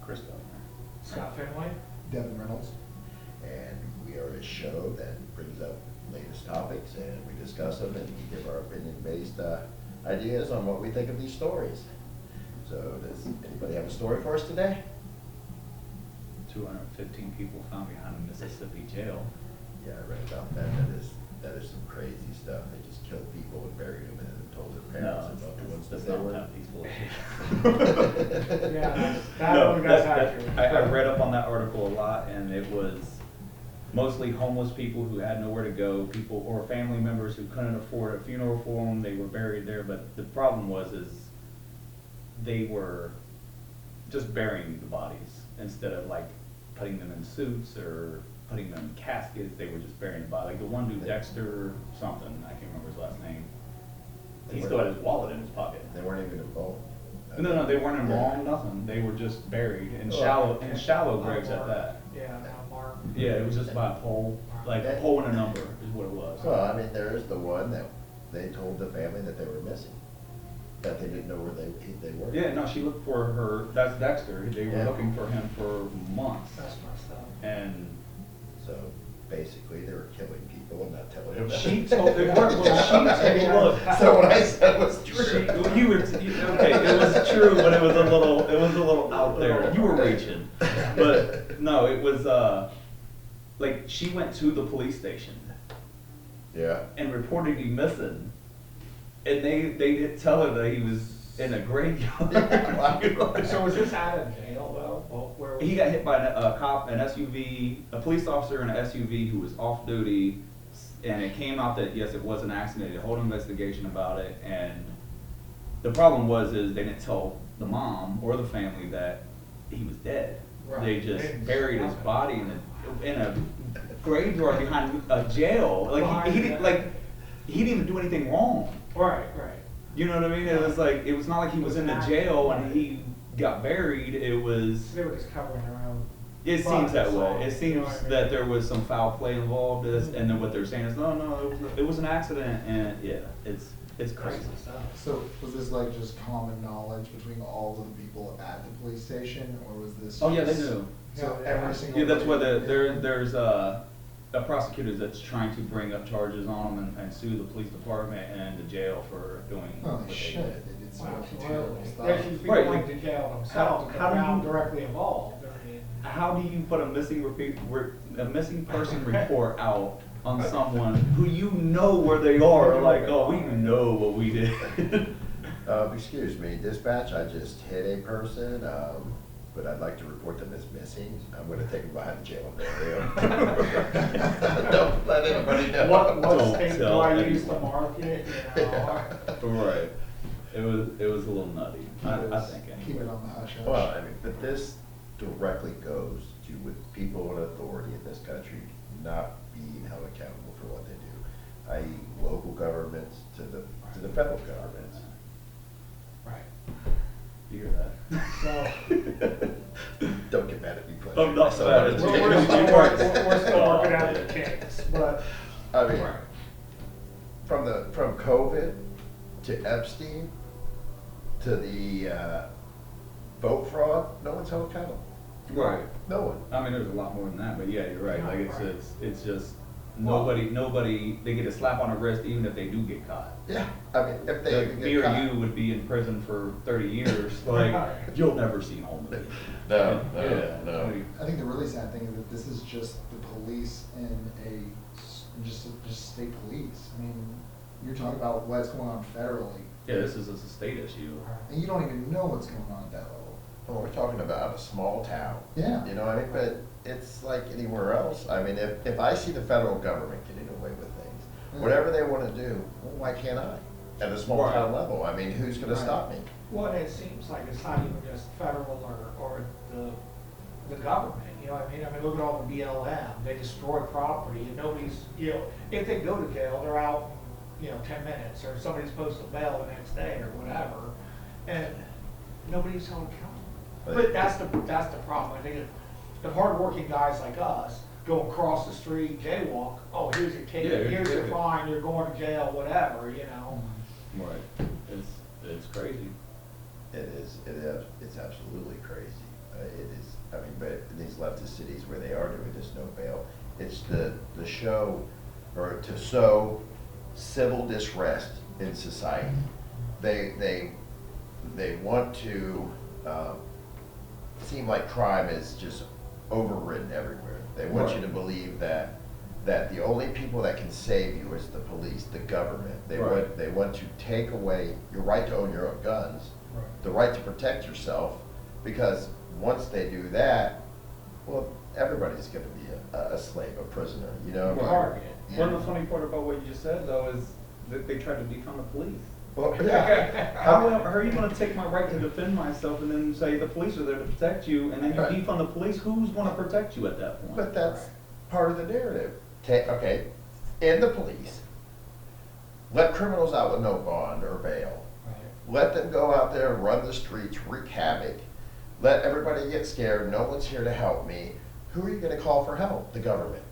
Chris Butler. Scott Finley. Devin Reynolds. And we are a show that brings up latest topics and we discuss them and we give our opinion-based ideas on what we think of these stories. So does anybody have a story for us today? 215 people found behind a Mississippi jail. Yeah, I read about that. That is some crazy stuff. They just killed people and buried them and then told their parents and loved ones that that's they not were. that peaceful. Yeah, that No, one guy's accurate. I read up on that article a lot, and it was mostly homeless people who had nowhere to go, people or family members who couldn't afford a funeral for them. They were buried there, but the problem is they were just burying the bodies instead of like putting them in suits or putting them in caskets. They were just burying the body. Like the one dude, Dexter something, I can't remember his last name. He still had his wallet in his pocket. They weren't even involved. No, they weren't embalmed, nothing. They were just buried in shallow graves at that. Yeah, Mark. Yeah, it was just by a pole, like a pole and a number is what it was. Well, I mean, there's the one that they told the family that they were missing, that they didn't know where they were. Yeah, no, she looked for her, that's Dexter. They were Yeah. looking for him for months. That's messed up. And So basically, they were killing people and not telling them. she told, they weren't, well, look. So what I said was She, true. okay, it was true, but it was a little out there. You were reaching. But no, it was, like, she went to the police station Yeah. and reported him missing. And they didn't tell her that he was in a graveyard. So was this out of jail though? Well, where was He got hit by a cop, an SUV, a police officer in an SUV who was off duty, and it came out that yes, it was an accident. They had a whole investigation about it, and the problem is they didn't tell the mom or the family that he was dead. Right. They just They- buried his body in a graveyard behind a jail. Like he didn't he didn't even do anything wrong. Right, right. You know what I mean? It was like it was not like he was in the jail and he got buried. It was. They were just covering their own. It butt, seems that that's way. all. It You know seems what I mean? that there was some foul play involved, and then what they're saying is no, it was an accident, and yeah, it's crazy. That's messed up. So was this like just common knowledge between all of the people at the police station, or was this? Oh yeah, they just- knew. So Yeah. every single. Yeah, that's why person- there's a prosecutor that's trying to bring up charges on them and sue the police department and the jail for doing what Holy they shit, did. they did some Wow, terrible There's stuff. people Right, went like, to jail themselves, how but do now you- directly involved. I mean, How do you put a missing person report out on someone who you know where they are? Like, oh, we know what we did. Excuse me, dispatch, I just hit a person, but I'd like to report them as missing. I'm gonna take them behind the jail and bury them. Don't let anybody know. what Don't state do tell I use to anyone. mark it, you know? Right. It was a little nutty. I think Keep it anyway. on the hush hush. Well, I mean, but this directly goes to with people in authority in this country not being held accountable for what they do, i.e. local governments to the federal governments. Right. You hear that? So, Don't get mad at me, please. I'm not mad at you. we're still working out the kinks, but. I mean, Right. from COVID to Epstein to the vote fraud, no one's held accountable. Right. No one. I mean, there's a lot more than that, but yeah, you're right. Like Right. it's just nobody. They get a slap on the wrist even if they do get caught. Yeah, I mean, if they Like, get me or caught- you would be in prison for 30 years. Like Right. you'll never see home again. No, Yeah. no. I mean, I think the really sad thing is that this is just the police in just state police. I mean, you're talking about what's going on federally, yeah, this is a state issue. and you don't even know what's going on at that level. Well, we're talking about a small town. Yeah. You know what I mean? But it's like anywhere else. I mean, if I see the federal government getting away with things, Yeah. whatever they want to do, well, why can't I? At a small Right. town level, I mean, who's gonna Right. stop me? Well, and it seems like it's not even just federal or the government, you know what I mean? I mean, look at all the BLM, they destroy property and nobody's, you know, if they go to jail, they're out in, 10 minutes, or somebody's supposed to bail the next day or whatever, and nobody's held accountable. But that's the problem, I think the hardworking guys like us go across the street, jaywalk, oh, here's your Yeah, ticket, here's your ticket. fine, you're going to jail, whatever, you know? Right. It's crazy. It's absolutely crazy. It is, I mean, but in these leftist cities where they are doing this no bail, it's the show, or to sow civil disrest in society. They want to, seem like crime is just overridden everywhere. They want you to believe that the only people that can save you is the police, the government. Right. They want to take away your right to own your own guns, the right to protect yourself, because once they do that, well, everybody's gonna be a slave, a prisoner, you know? Target. One of the funny part about what you just said though is that they tried to defund the police. Well, How are you gonna take my right to defend myself and then say the police are there to protect you, and then you Right. defund the police? Who's gonna protect you at that point? But that's part of the narrative. Okay, in the police, let criminals out with no bond or bail. Right. Let them go out there and run the streets, wreak havoc. Let everybody get scared. No one's here to help me. Who are you gonna call for help? The government.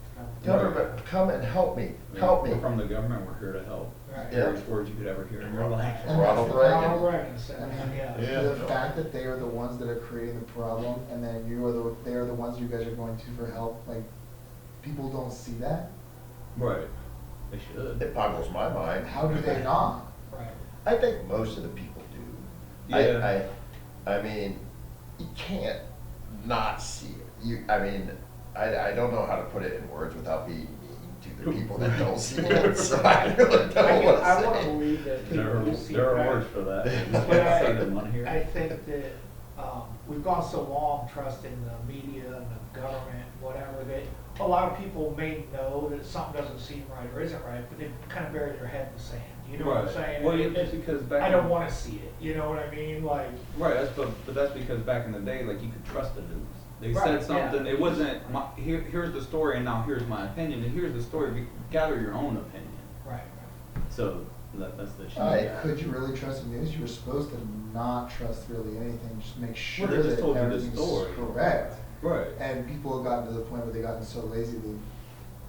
Government, come and help me. Help me. We're from the government, we're here to help. Right. Yeah. Worst words you could ever hear in your life. And Ronald that's the Reagan. problem. Ronald Reagan said, And yeah. Yeah. the fact that they are the ones that are creating the problem, and then they are the ones you guys are going to for help, like, people don't see that. Right. They should. It boggles my mind. How do they not? Right. I think most of the people do. Yeah. I mean, you can't not see it. I mean, I don't know how to put it in words without being mean to the people that don't see it, so I really don't I want want to to say. believe that people do see There are that. words for that. You But can't say them on here. I think that, we've gone so long trusting the media and the government, whatever, that a lot of people may know that something doesn't seem right or isn't right, but they kind of bury their head in the sand, you know what I'm Right. saying? Well, And yeah, that's because back I don't in- wanna see it, you know what I mean, like, Right, but that's because back in the day, like, you could trust the news. They Right, said something, yeah. it wasn't, here's the story and now here's my opinion, and here's the story, gather your own opinion. right, So, that's the issue. Like, could you really trust the news? You were supposed to not trust really anything, just make sure Well, they just that told you the everything's story. correct. Right. And people have gotten to the point where they've gotten so lazy they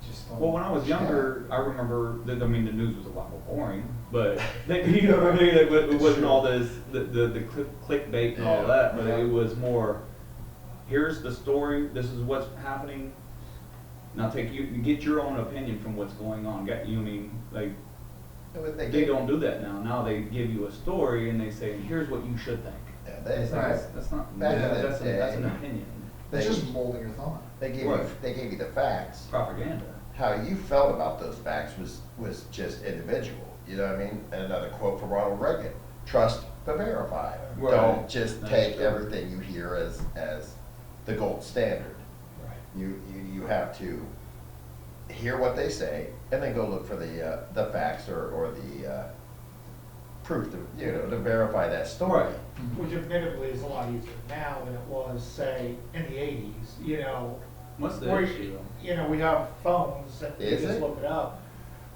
just don't. Well, when I was check. younger, I remember that, I mean, the news was a lot more boring, but, you know what I mean? It wasn't all this, the clickbait and all Yeah. that, but it was more, here's the story, this is what's happening. Now get your own opinion from what's going on. You mean, like, they don't do that now. Now they give you a story and they say, here's what you should think. Yeah, It's like, Right. that's not, Back in the that's an day. opinion. It's just molding your thought. They gave you the facts. Propaganda. How you felt about those facts was just individual, you know what I mean? And another quote from Ronald Reagan, trust but verify. Right. Don't just That's take true. everything you hear as the gold standard. right. You have to hear what they say and then go look for the facts or the proof to verify that story. Right. Which admittedly is a lot easier now than it was, say, in the eighties, you know. What's the where, issue? You know, we have phones and you Is just it? look it up.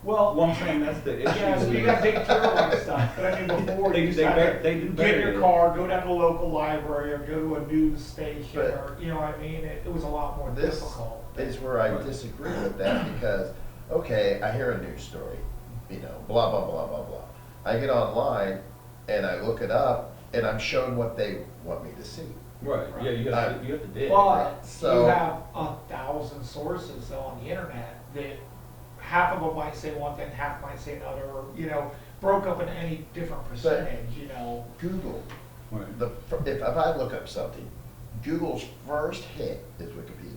Well, Well, I'm saying that's the issue. yeah, so you gotta dig through a lot of stuff, but I mean, before They- you just they had bar- to they do get bury in your it. car, go down to the local library, or go to a news station, But- or, you know what I mean? It was a lot more This difficult. is where I Right. disagree with that because, okay, I hear a news story, you know, blah, blah, blah, blah, blah. I get online and I look it up and I'm shown what they want me to see. Right, yeah, you have to dig. But So- you have 1,000 sources though on the internet that half of them might say one thing, half might say another, or, you know, broke up in any different percentage, you know. Google, Right. if I look up something, Google's first hit is Wikipedia,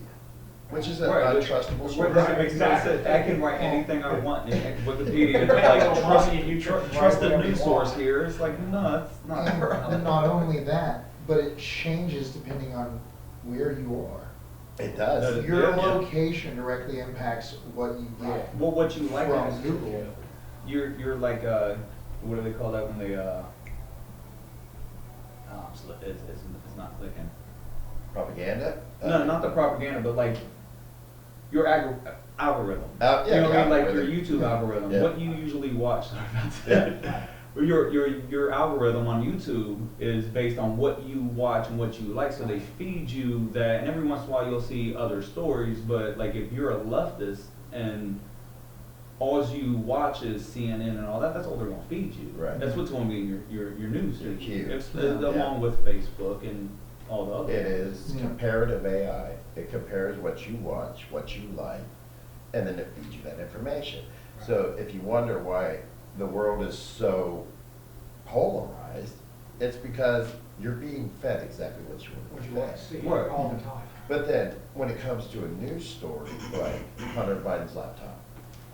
which is an Right, untrustable Right, source. that makes no sense. I can write anything I want in Wikipedia, and Yeah, like, well, trust, money, you can trust write the whatever news you source want. here. It's like, no, it's not. And not only that, but it changes depending on where you are. It does. That- Your yeah. location directly impacts what you get Well, what you like from is Google. you're like, what do they call that when they, it's not clicking. Propaganda? No, not the propaganda, but like, your algorithm. Yeah, You know what I mean, like your algorithm. YouTube algorithm, Yeah. what you usually watch, sorry about Yeah. that. Your algorithm on YouTube is based on what you watch and what you like, so they feed you that, and every once in a while you'll see other stories, but like if you're a leftist and all you watch is CNN and all that, that's all they're gonna feed you. Right. That's what's gonna be in your news Your feed. cue. It's Yeah. along with Facebook and all the other. It is Yeah. comparative AI. It compares what you watch, what you like, and then it feeds you that information. So if you wonder why the world is so polarized, it's because you're being fed exactly what you What want you to want to see. see Right. all the time. But then, when it comes to a news story, like Hunter Biden's laptop,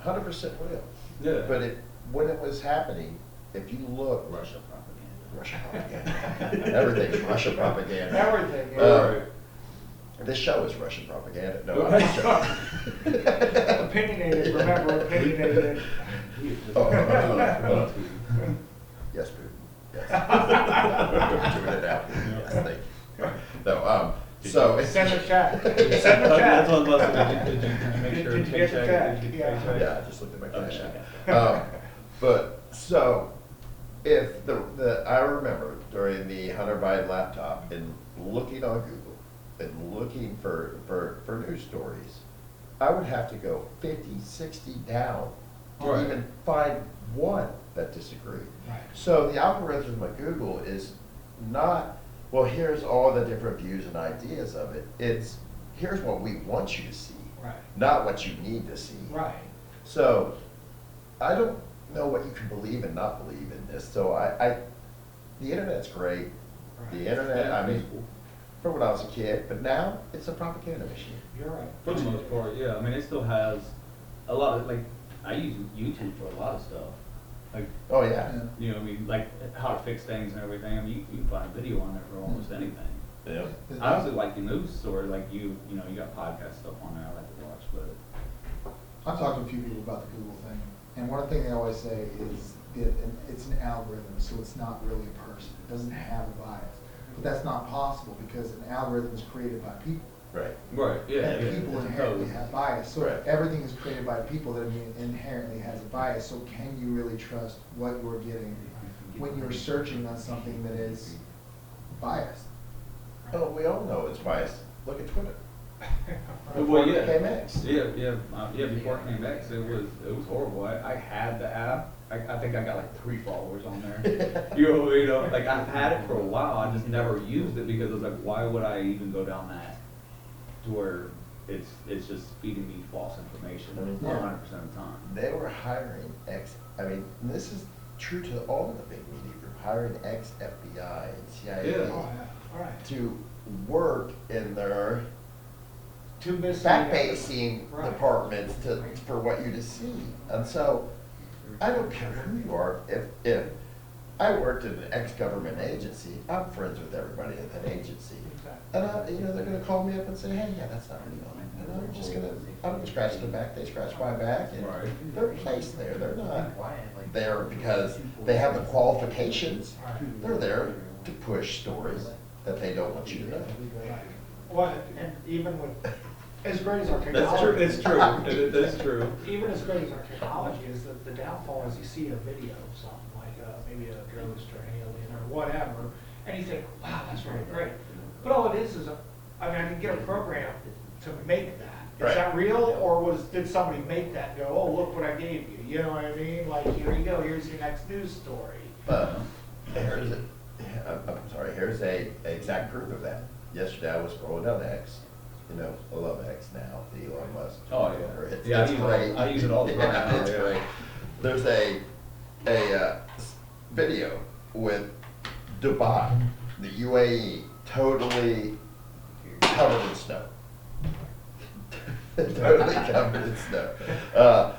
100% real. Yeah. But when it was happening, if you look, Russia propaganda. Russia propaganda, everything's Russia propaganda. Everything, yeah. Uh, This show is Russian propaganda. No, I'm just joking. Opinionated, remember, opinionated. Oh. Yes, Putin. Yes. Doing it out. Yes, thank you. No, so. Send the chat. Send the That's chat. what I was about to say. Did you make sure? Did you get the chat? Did you Yeah. paycheck? Yeah, I just looked at my cash Okay. app. But, so, if I remember during the Hunter Biden laptop and looking on Google and looking for news stories, I would have to go 50, 60 down to Right. even find one that disagreed. Right. So the algorithm of Google is not, well, here's all the different views and ideas of it. It's, here's what we want you to see, Right. not what you need to see. Right. So, I don't know what you can believe and not believe in this, so the internet's great. The Right. internet, I mean, Useful. from when I was a kid, but now it's a propaganda machine. You're right. For the most part, yeah. I mean, it still has a lot of, like, I use YouTube for a lot of stuff. Like, Oh, yeah. you know, I mean, like how to fix things and everything. I mean, you can find a video on there for almost anything. Yeah. I also like the news story, like you know, you got podcast stuff on there I like to watch, but I've talked to a few people about the Google thing, and one thing they always say is it's an algorithm, so it's not really a person. It doesn't have a bias. But that's not possible because an algorithm is created by people. Right. right, yeah, And yeah, people it's a inherently code. have bias. So Right. if everything is created by people, that inherently has a bias. So can you really trust what you're getting when you're searching on something that is biased? Oh, we all know it's biased. Look at Twitter. Well, yeah. Before it became X. Yeah, before it came X, it was horrible. I had the app. I think I got like 3 followers on there. You know, like I've had it for a while. I just never used it because I was like, why would I even go down that to where it's just feeding me false information I mean, 100% of the time. They were hiring I mean, and this is true to all of the big media group, hiring ex-FBI and CIA Yeah. Oh, yeah. All right. to work in their Too busy. fact-basing Right. departments for what you to see. And so, I don't care who you are, if I worked in an ex-government agency, I'm friends with everybody at that agency. And they're gonna call me up and say, hey, yeah, that's not real. And I'm gonna scratch their back, they scratch my back, and Right. they're placed there, they're not there because they have the qualifications. They're there to push stories that they don't want you to know. Well, and even with, as great as our That's technology. true. It's true. That's true. Even as great as our technology is, the downfall is you see a video of something like maybe a ghost or an alien or whatever, and you think, wow, that's really great. But all it is I mean, I can get a program to make that. Is Right. that real, or did somebody make that and go, oh, look what I gave you? You know what I mean? Like, here you go, here's your next news story. Here's here's a exact proof of that. Yesterday I was scrolling down X, I love X now, the Elon Musk. Oh, yeah. It's- Yeah, it's great. I use it all the time. Yeah, it's Yeah. great. There's a video with Dubai, the UAE, totally covered in snow. Totally covered in snow.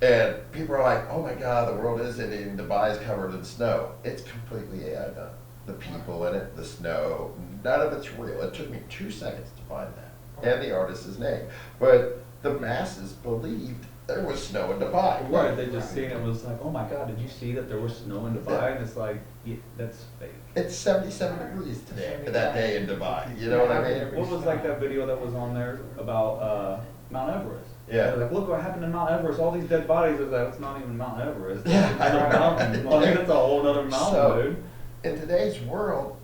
And people are like, oh my God, the world is ending, Dubai's covered in snow. It's completely AI done. The people in it, the snow, none of it's real. It took me 2 seconds to find that, and the artist's name. But the masses believed there was snow in Dubai. Right, they just seen it and was like, oh my God, did you see that there was snow in Dubai? And it's like, yeah, that's fake. It's 77 degrees today, that day in Dubai, you know what I mean? What was like that video that was on there about Mount Everest? Yeah. They're like, look what happened in Mount Everest, all these dead bodies. It's like, it's not even Mount Everest. Yeah, It's another mountain. Like, that's a whole other mountain, So, dude. in today's world,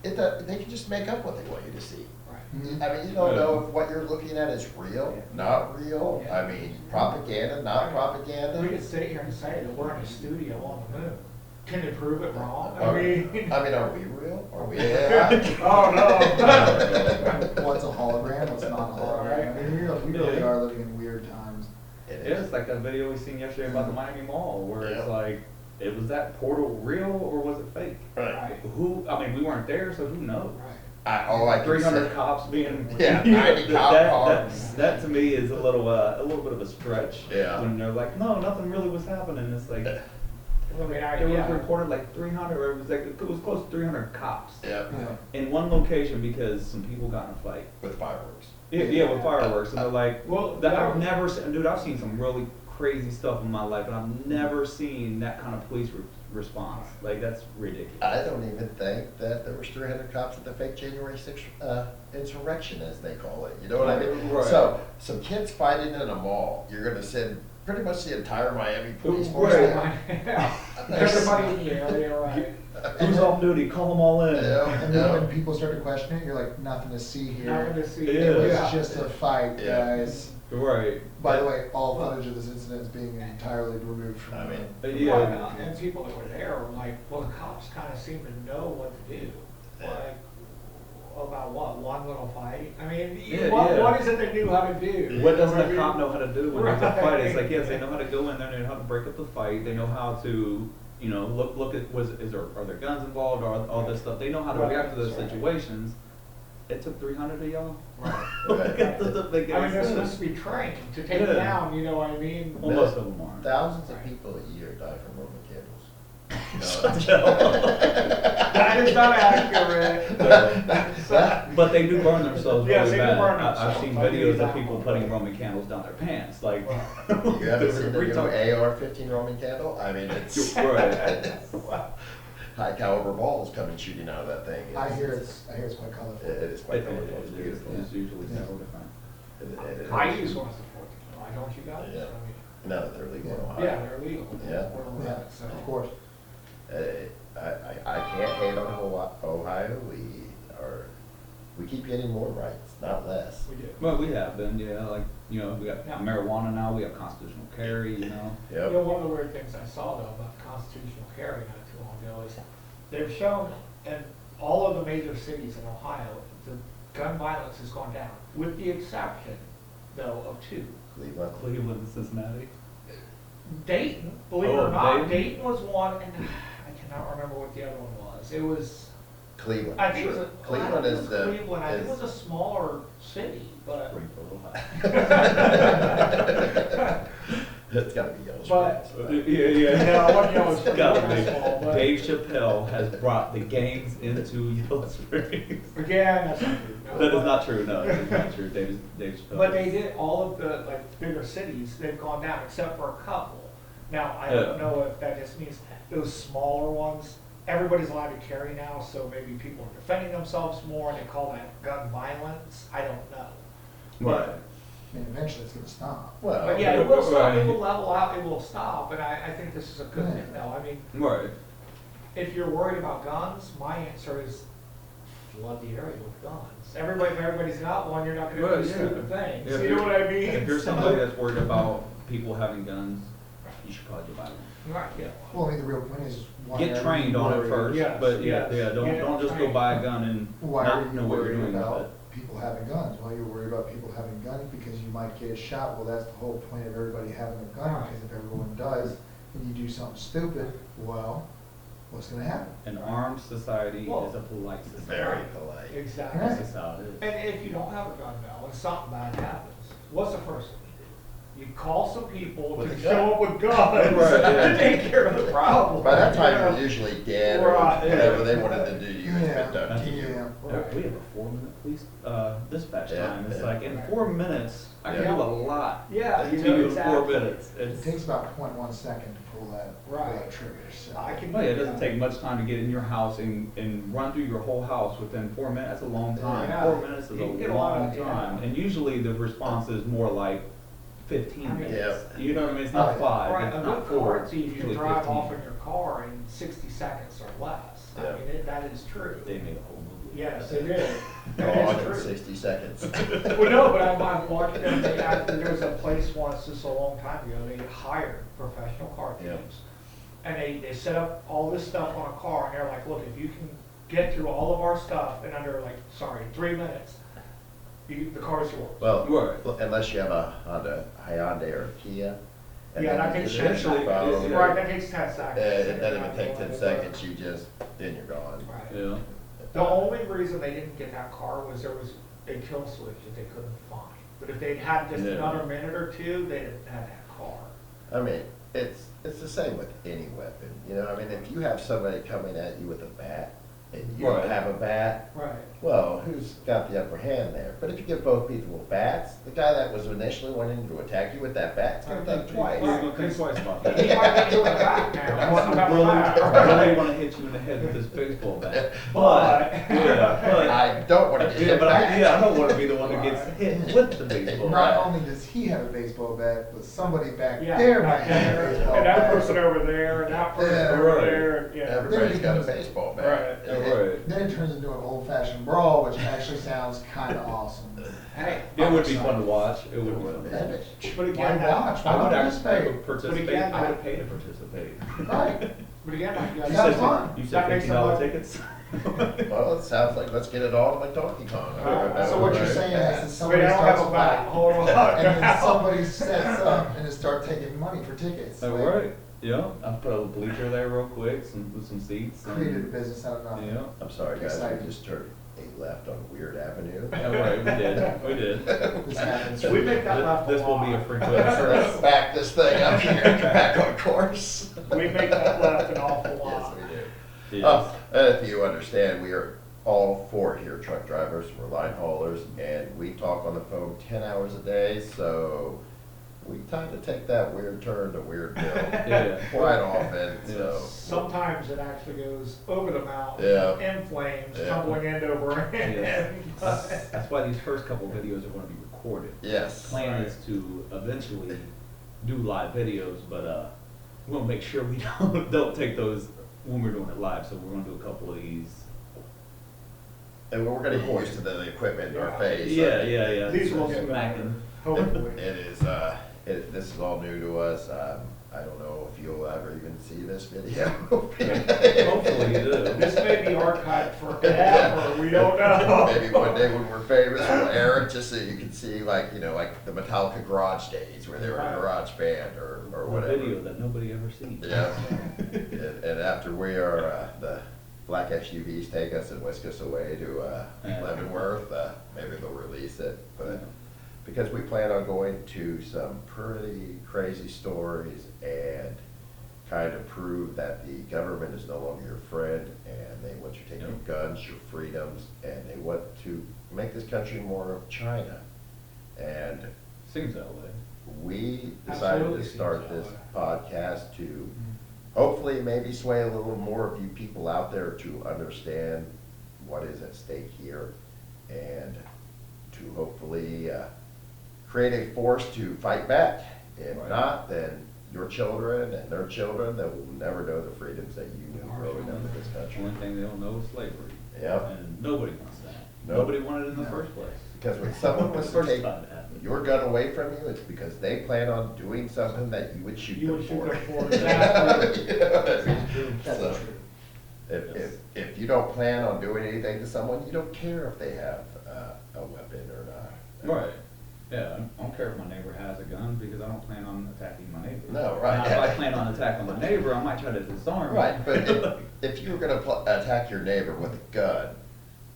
they can just make up what they want you to see. Right. I mean, you don't know if what you're looking at is real, not real. I mean, propaganda, not We propaganda. could sit here and say that we're in a studio on the moon. Can they prove it wrong? I Are mean. are we real or are Yeah. Oh, no. What's a hologram, what's not a hologram? I mean, we really are living in weird times. It Yeah, is. it's like that video we seen yesterday about the Miami Mall, where it's Yeah. like, was that portal real or was it fake? Right. Who, I mean, we weren't there, so who knows? All I can 300 say- cops being. Yeah, 90 cop cars. That to me is a little bit of a stretch. Yeah. When they're like, no, nothing really was happening. It's like, I mean, it was yeah. reported like 300, or it was close to 300 cops. Yeah, Yeah. In one location because some people got in a fight. with fireworks. Yeah, with fireworks, and they're like, Well, that, that- I've never seen, dude, I've seen some really crazy stuff in my life, and I've never seen that kind of police response. Like, that's ridiculous. I don't even think that there was 300 cops at the fake January 6th insurrection, as they call it. You know what I mean? Right. So, some kids fighting in a mall, you're gonna send pretty much the entire Miami police force Right. there. Yeah. Everybody in the area, right? Who's off duty? Call them all in. Yeah. And then when people started questioning it, you're like, nothing to see here. Nothing to see. Yeah. It was Yeah. just a fight, Yeah. guys. Right. By the way, all footage of this incident is being entirely removed from. I mean, Yeah. Well, and people that were there were like, well, the cops kind of seem to know what to do. Like, about what, one little fight? I mean, Yeah, what, yeah. what is it they knew how to do? What doesn't I a mean? cop know how to do when there's a Right. fight? It's like, yes, they know how to go in there, they know how to break up the fight, they know how to, you know, look at, are there guns involved, or all this stuff, they know how to Right, react to those that's right. situations. It took 300 of y'all? Right. That doesn't make I any mean, they're supposed sense. to be trained to take Yeah. down, you know what I mean? Well, most of them are. thousands of people a year die from Roman candles. That is not accurate. But they do burn themselves Yes, really they do bad. burn I've themselves. seen I do videos of that people one. putting Roman candles down their pants, like. You haven't seen the new AR-15 Roman candle? I mean, it's Right. high caliber balls coming shooting out of that thing. I hear it's quite colorful. It is quite It colorful. It's beautiful. is usually Yeah. so different. I use ones to 14, why don't you guys? Yeah. I mean, Now that they're legal in Yeah. Ohio. yeah, they're legal. Yeah. Where we're Yeah, at, so. of course. I can't hate on Ohio. We keep getting more rights, not less. We do. Well, we have been, yeah, like, you know, we got Yeah. marijuana now, we have constitutional carry, you know. You know, Yep. one of the weird things I saw though about constitutional carry not too long ago is they've shown in all of the major cities in Ohio, the gun violence has gone down, with the exception though of two. Cleveland. Cleveland and Cincinnati. Dayton, believe it Oh, or not, Dayton? Dayton was one, and I cannot remember what the other one was. It was, Cleveland. I think it was a, Cleveland I think it is was the. Cleveland, I think it was a smaller city, but. It's gotta be Yellow But- Springs. Yeah. No, I wasn't Yellow It's Springs, gotta it was small, be. but- Dave Chappelle has brought the gangs into Yellow Springs. Again, that's not true. No, That is but- not true, no, it's not true, Dave Chappelle. But they did, all of the, like, bigger cities, they've gone down, except for a couple. Now, I don't Yeah. know if that just means those smaller ones, everybody's allowed to carry now, so maybe people are defending themselves more, and they call that gun violence, I don't know. Right. I mean, eventually it's gonna stop. Well. But yeah, it will stop, it Right. will level out, it will stop, and I think this is a good thing, though. I mean, Right. if you're worried about guns, my answer is flood the area with guns. If everybody's got one, you're not Well, gonna do yeah. stupid things, If you know you're- what I mean? If you're So- somebody that's worried about people having guns, you should probably buy one. Right, yeah. Well, I mean, the real point is, why Get are trained you on it worried- first, Yes, but yeah, yes. yeah, don't Get just go trained. buy a gun and Why are not you know what you're worried doing with about it. people having guns? Well, you're worried about people having guns because you might get shot. Well, that's the whole point of everybody having a gun, Right. because if everyone does, and you do something stupid, well, what's gonna happen? An armed society Well, is a polite society. Very polite. Exactly. Right. That's just how it is. And if you don't have a gun now and something bad happens, what's the first thing you do? You call some people With to a show gun. up with guns Right, yeah. to take care of the problem. By that time, you know? you're usually dead or Right, yeah. whatever they wanted to do to you has Yeah. been done to you. Yeah. Right. We have a 4-minute police dispatch Yeah, time. It's yeah. like in 4 minutes, I can Yeah. do a lot. Yeah, To you you know, in 4 exactly. minutes. It It's, takes about 0.1 second to pull Right. that trigger, so. I can. well, yeah, it doesn't take much time to get in your house and run through your whole house within 4 minutes. That's a long time. Yeah. 4 minutes is You a can get a lot long of- yeah. time. And usually the response is more like 15 I mean, minutes. Yeah. You know what I mean? It's not Oh, yeah. 5, Right, it's a not good 4, car it's thief can usually drive 15. off in your car in 60 seconds or less. I Yeah. mean, that is true. They made a whole movie. Yes, they did. Gone That is in true. 60 seconds. Well, no, but I'm watching them, there was a place once, just a long time ago, they hired professional car Yeah. thieves. And they set up all this stuff on a car, and they're like, look, if you can get through all of our stuff in under 3 minutes. The car's yours. Well, Right. unless you have a Honda, Hyundai or Kia. and Yeah, then that you takes just 10 hit your seconds. phone, Right, that takes 10 seconds. It doesn't even take 10 seconds, then you're gone. Right. Yeah. The only reason they didn't get that car was there was a kill switch that they couldn't find. But if they'd had just Yeah. another minute or two, they'd have had that car. I mean, it's the same with any weapon, you know, I mean, if you have somebody coming at you with a bat, and you don't Right. have a bat, Right. well, who's got the upper hand there? But if you give both people bats, the guy that was initially wanting to attack you with that bat's gonna think twice. You're gonna think twice about that. He might be doing it back now. That's not I really, bad. really wanna hit you in the head with this baseball bat. But- Yeah, I don't wanna but, get yeah, hit but back. I don't wanna be the one that gets hit with the baseball Not bat. only does he have a baseball bat, but somebody back Yeah, there might back have a there, baseball and that bat. person over there, and that person Yeah, over right. there, and, yeah. Everybody's got a becomes- baseball Right. bat. Yeah, right. Then it turns into an old-fashioned brawl, which actually sounds kind of awesome. Hey. It would be fun to watch, it would be fun to That watch. is- But Why again, watch? I Why would not actually participate? participate, again, I would pay to participate. Right. But again, You That's said, fun. you said That makes $50 it tickets? Well, it sounds like, let's get it all like Donkey Kong. So what you're Right. saying is that Wait, somebody I don't have starts a a bat, fight, hold on. and then somebody sets up and they start taking money for tickets. All Like, right, yeah, I'll put a bleacher there real quick, with some seats. and- Created a business out of nothing. Yeah. I'm sorry, guys, Exciting. we just turned 8 left on Weird Avenue. All right, we did. This happens. We make that left a This will be a lot. frequent Let's occurrence. back this thing up here, get back on course. We make that left an awful Yes, lot. we do. Yes. If you understand, we are all four here, truck drivers, we're line haulers, and we talk on the phone 10 hours a day, so we tend to take that weird turn to Weird Bill Yeah. quite often, so. Sometimes it actually goes over the mountain, Yeah. in flames, Yeah. tumbling end over Yeah. end. That's why these first couple videos are gonna be recorded. Yes. Plan is to eventually do live videos, but, we'll make sure we don't take those when we're doing it live, so we're gonna do a couple of these. And we're getting used to the equipment in our Yeah. face. Yeah. These will So get better, smacking. hopefully. It is, this is all new to us. I don't know if you'll ever even see this video. Hopefully you do. This may be archived forever, we don't know. Maybe one day when we're famous, we'll air it just so you can see like the Metallica garage days where they were a garage band or A whatever. video that nobody ever sees. Yeah. And after we are, the black SUVs take us and whisk us away to Yeah. Leavenworth, maybe they'll release it, but because we plan on going to some pretty crazy stories and kind of prove that the government is no longer your friend and they want you to take your Yep. guns, your freedoms, and they want to make this country more of China. And Seems that way. we decided Absolutely to start seems that this way. podcast to hopefully maybe sway a little more of you people out there to understand what is at stake here and to hopefully create a force to fight back. If Right. not, then your children and their children that will never know the freedoms that you knew growing up in this The country. only thing they don't know is slavery. Yep. And nobody wants that. Nope. Nobody wanted it in the No. first place. Because when someone wants to First take time it happened. your gun away from you, it's because they plan on doing something that you would shoot You them would shoot for. them for, exactly. You know what I mean? That's So, true. if you don't plan on doing anything to someone, you don't care if they have a weapon or not. Right. Yeah, I don't care if my neighbor has a gun because I don't plan on attacking my neighbor. No, right. Now, if I plan on attacking my neighbor, I might try to disarm him. Right, but if you were gonna attack your neighbor with a gun,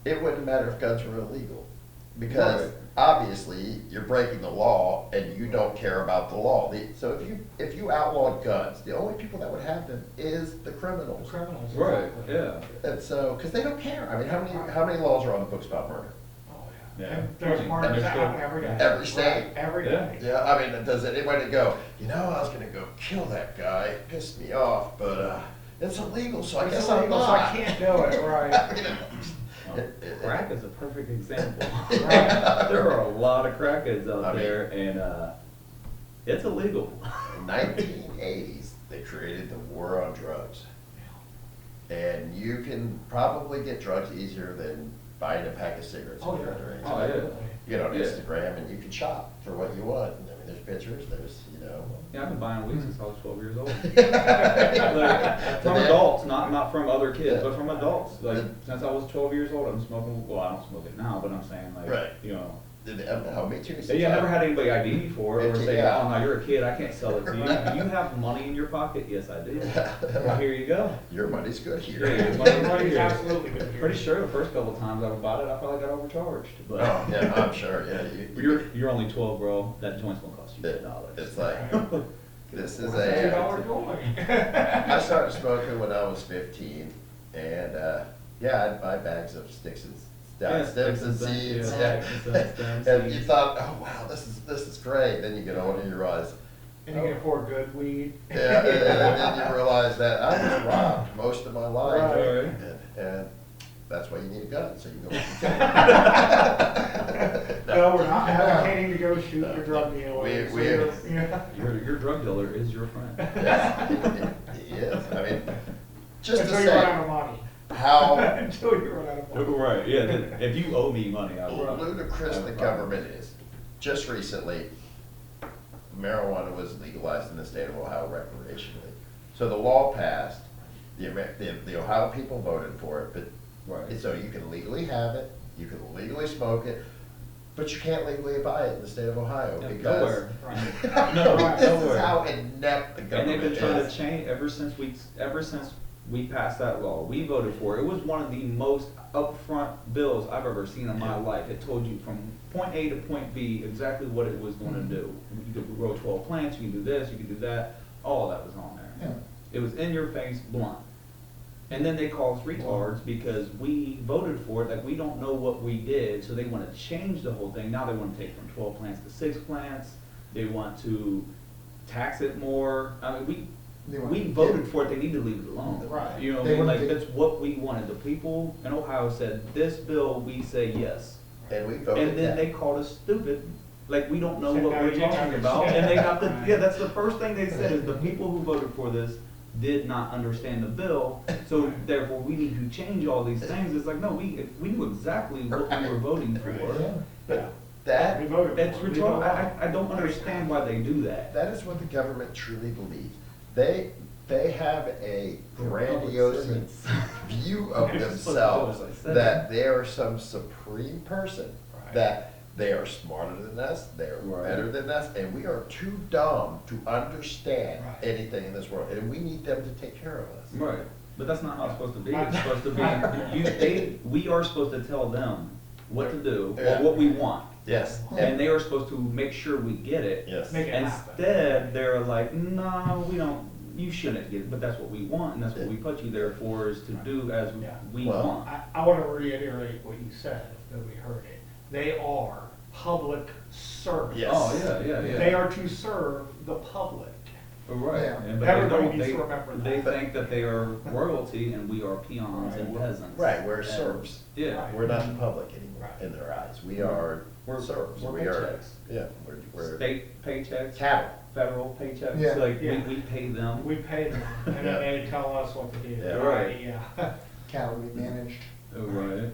it wouldn't matter if guns were illegal. Because Right. obviously, you're breaking the law and you don't care about the law. So if you outlawed guns, the only people that would have them is the criminals. Criminals. Right, exactly. yeah. And so, because they don't care. I mean, how many laws are on the books about murder? Oh, Yeah. And there's And murders there's that still- happen every day. Every state. Right, every Yeah. day. Yeah, I mean, does anybody go, you know, I was gonna go kill that guy, it pissed me off, but it's illegal, so I It's guess I'm illegal, so not. I can't do it, right. You know, Well, crack is a perfect example. Right. There are a lot of crackheads I out mean- there and, it's illegal. In 1980s, they created the war on drugs. And you can probably get drugs easier than buying a pack of cigarettes. Oh, if you're yeah. underage. Oh, yeah. You get on Yeah. Instagram and you can shop for what you want. I mean, mean, there's pictures, there's, Yeah, I've been buying weed since I was 12 years old. Like, from adults, not from other kids, but from adults. Like, since I was 12 years old, I'm smoking, well, I don't smoke it now, but I'm saying like, Right. you know. No, me too. Yeah, I never had anybody ID me for it or say, Yeah. oh, no, you're a kid, I can't sell it to you. Do you have money in your pocket? Yes, I do. Well, here you go. Your money's good here. Yeah, your Money's money's absolutely good here. Pretty sure the first couple of times I bought it, I probably got overcharged, Oh, but. yeah, I'm sure, yeah. You're only 12, bro, that joint's gonna cost you $10. It's like, this is $2 a, joint. I started smoking when I was 15, and, yeah, I'd buy bags of sticks and Yeah, stems and sticks and seeds, stems, yeah. sticks and stems, And you seeds. thought, oh, wow, this is great, then you get older and you realize, And you can afford good weed. yeah, and then you realize that I was robbed most of my life. Right. And that's why you need a gun, so you go. No, we're not advocating to go shoot your drug dealer. We- So we- you're- yeah. Your drug dealer is your friend. Yes, he is, I mean, just to Until you run out say of money. how Until you run out of money. Right, yeah, if you owe me money, I will. ludicrous the government is. Just recently, marijuana was legalized in the state of Ohio recreationally. So the law passed, the Ohio people voted for it, but, Right. so you can legally have it, you can legally smoke it, but you can't legally buy it in the state of Ohio Yeah, because. nowhere. Right. No, This is nowhere. how inept the And government they've is. been trying to change ever since we passed that law. We voted for it. It was one of the most upfront bills I've ever seen in my Yeah. life. It told you from point A to point B exactly what it was going to do. You could grow 12 plants, you can do this, you can do that. All that was on there. Yeah. It was in your face, blunt. And then they call us retards because we voted for it, like we don't know what we did, so they want to change the whole thing. Now they want to take from 12 plants to 6 plants. They want to tax it more. I mean, They want we to voted get- for it, they need to leave it alone. Right. You know what I They mean? want Like, to- that's what we wanted. The people in Ohio said, this bill, we say yes. And we voted And then that. they called us stupid, like we don't know Said, what "No, we're you didn't talking about. understand." And they got the, Right. yeah, that's the first thing they said is the people who voted for this did not understand the bill, so therefore we need to change all these things. It's like, no, we knew exactly what we were voting for. Yeah. But that, We voted for It's it. We retarded. voted. I don't understand why they do that. that is what the government truly believes. They have a grandiose view of They're supposed to do themselves, as I said. that they are some supreme person, Right. that they are smarter than us, they are Right. better than us, and we are too dumb to understand Right. anything in this world, and we need them to take care of us. Right, but that's not how it's supposed to be. It's supposed to be, we are supposed to tell them what to do, Yeah. or what we want. Yes, And they are supposed to make sure we get it. yes. Make it happen. Instead, they're like, no, we don't, you shouldn't get it, but that's what we want, and that's what we put you there for, is to do as Yeah. we Well, want. I want to reiterate what you said, that we heard it. They are public servants. Yes. Oh, yeah, yeah, yeah. They are to serve the public. Right, Yeah. and but they Everybody don't, needs they, to remember they that. think that they are royalty and we are peons and peasants. Right, we're And- serfs. Yeah. Right. We're not the public anymore Right. in their eyes. We are We're- serfs. we're We are, paychecks. yeah, we're State paychecks, cattle. federal paychecks, Yeah. like Yeah. we pay them. We pay them, and then they tell us what to do. Yeah. Right. Yeah. Cattle we managed. Oh, right.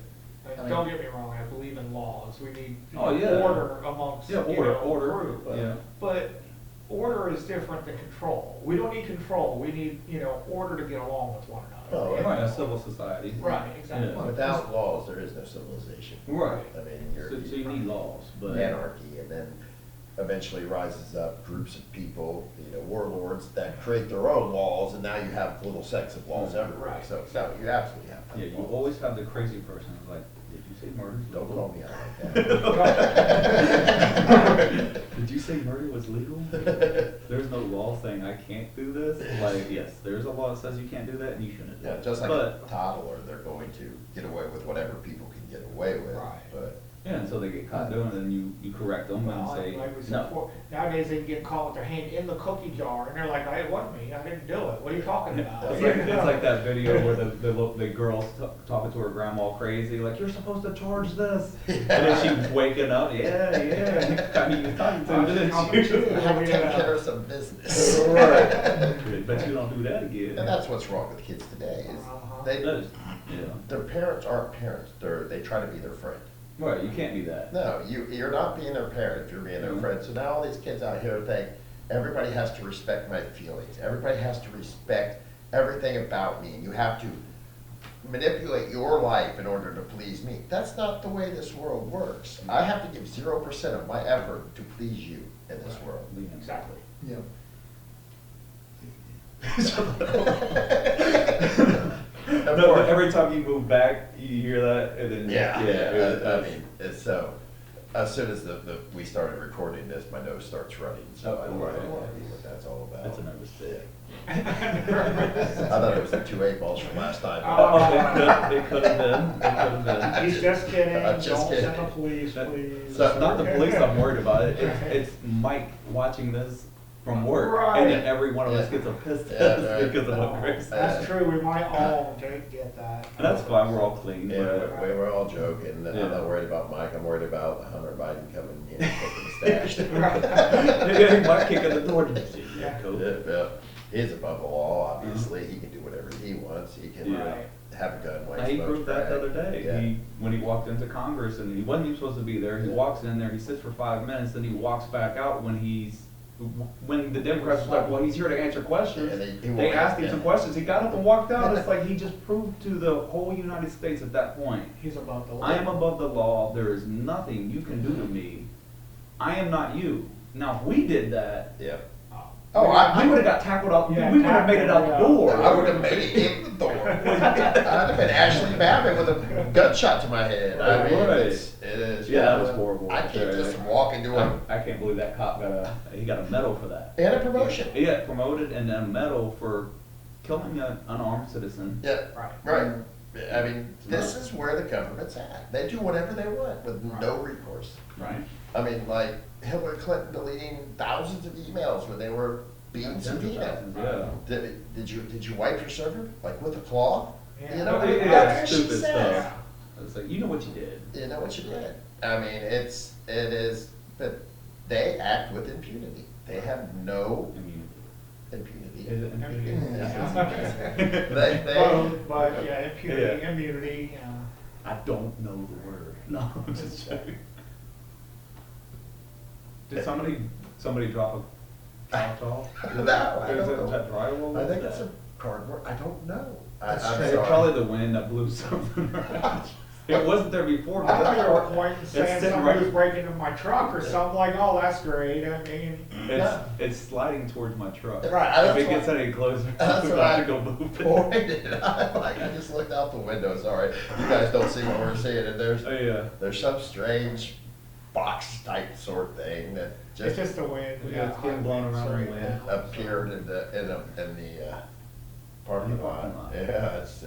And don't get me wrong, I believe in laws. We need Oh, yeah. order amongst, Yeah, you order, know, order, group. yeah. But order is different than control. We don't need control. We need, order to get along with one another. Oh, Right, a civil society. Right, exactly. Yeah. Without laws, there is no civilization. Right. I mean, So you need laws, but. anarchy, and then eventually rises up groups of people, warlords that create their own laws, and now you have little sects of laws everywhere. Right. So, no, you absolutely have. Yeah, you always have the crazy person who's like, did you say murder? Don't call me out like that. Did you say murder was legal? There's no law saying I can't do this. Like, yes, there's a law that says you can't do that and you shouldn't do Yeah, it. just like But, a toddler, they're going to get away with whatever people can get away with. Right. But yeah, until they get caught doing it, and you correct them and Well, say, like we said no. before, nowadays they can get caught with their hand in the cookie jar, and they're like, it wasn't me, I didn't do it. What are you talking about? It's like that video where the girl's talking to her grandma crazy, like, you're supposed to charge this. And then she's waking up, yeah. I mean, you're talking to I'm this. too. I have to take Yeah. care of some business. Right. But you don't do that again. And that's what's wrong with kids today, is Uh-huh. they, That is- yeah. their parents aren't parents, they try to be their friend. Right, you can't be that. No, you're not being their parent, you're being their friend. So now all these kids out here think, everybody has to respect my feelings, everybody has to respect everything about me, and you have to manipulate your life in order to please me. That's not the way this world works. I have to give 0% of my effort to please you in this world. Exactly. Yeah. Of No, course. every time you move back, you hear that, and then I mean, it's so, as soon as we started recording this, my nose starts running, so I don't know Right. what that's all about. That's a nervous tick. I thought it was the 2 8 balls from last time. Oh, it could have been. It could have been. He's just kidding, I'm don't just send the kidding. police, That- please. So it's not the police I'm worried about. It's Mike watching this from work, and then Right. every one of us Yeah. gets a piss Yeah, test right. because of what Greg said. That's true, we might all get that. And that's fine. We're all clean. Yeah, but- we were all joking. Yeah. I'm not worried about Mike. I'm worried about Hunter Biden coming in and taking the stash. Yeah, Mike kicking the door. Did you see Yeah. that, Coach? Yeah. He's above the law, obviously. He can do whatever he wants. He can Yeah. have a gun while Now, he smokes proved that the other crack. day. Yeah. When he walked into Congress and he wasn't even supposed to be there, he Yeah. walks in there, he sits for 5 minutes, then he walks back out when the Democrats were like, well, he's here to answer questions. And he They won't- asked him yeah. some questions, he got up and walked out. It's like he just proved to the whole United States at that point, He's above the law. I am above the law, there is nothing you can do to me. I am not you. Now, if we did that, Yeah. Oh, we would have got tackled out, we Yeah, would have made it out the tackled, door. I would have made it in the door. I'd have been Ashley Babbitt with a gunshot to my head. I mean, Right. it is. Yeah, that was horrible. I can't just walk into a, I can't believe that cop he got a medal for that. and a promotion. He got promoted and then a medal for killing an unarmed citizen. Yeah, Right. right. I mean, this is where the government's at. They do whatever they want with no recourse. Right. I mean, like Hillary Clinton deleting thousands of emails when they were being Tens of subpoenaed. thousands, yeah. Did you wipe your server like with a cloth? Yeah. You know, Yeah, that's what she stupid says. stuff. It's like, you know what you did. You know what you did. I mean, it is, but they act with impunity. They have no impunity. Is it impunity? Yeah. They, But, yeah, impunity, Yeah. immunity, I don't know the word. No, I'm just checking. Did somebody drop a Tahoe? No, I Is don't it know. that drywall? I What think is it's a that? cardboard. I don't know. That's I'm strange. It's sorry. probably the wind that blew something around. It wasn't there before. I but thought it's you were right- pointing, it's saying sitting somebody right- was breaking into my truck or something, like, oh, that's great, I mean. It's sliding towards my truck. Right, If that's it gets what- any closer, That's I'm what gonna I have to go move it. pointed. I just looked out the window. Sorry, you guys don't see what we're seeing, and Oh, yeah. there's some strange box type sort thing that It's just just the wind. Yeah, it's getting blown around in the wind. appeared in the parking lot. Yeah, it's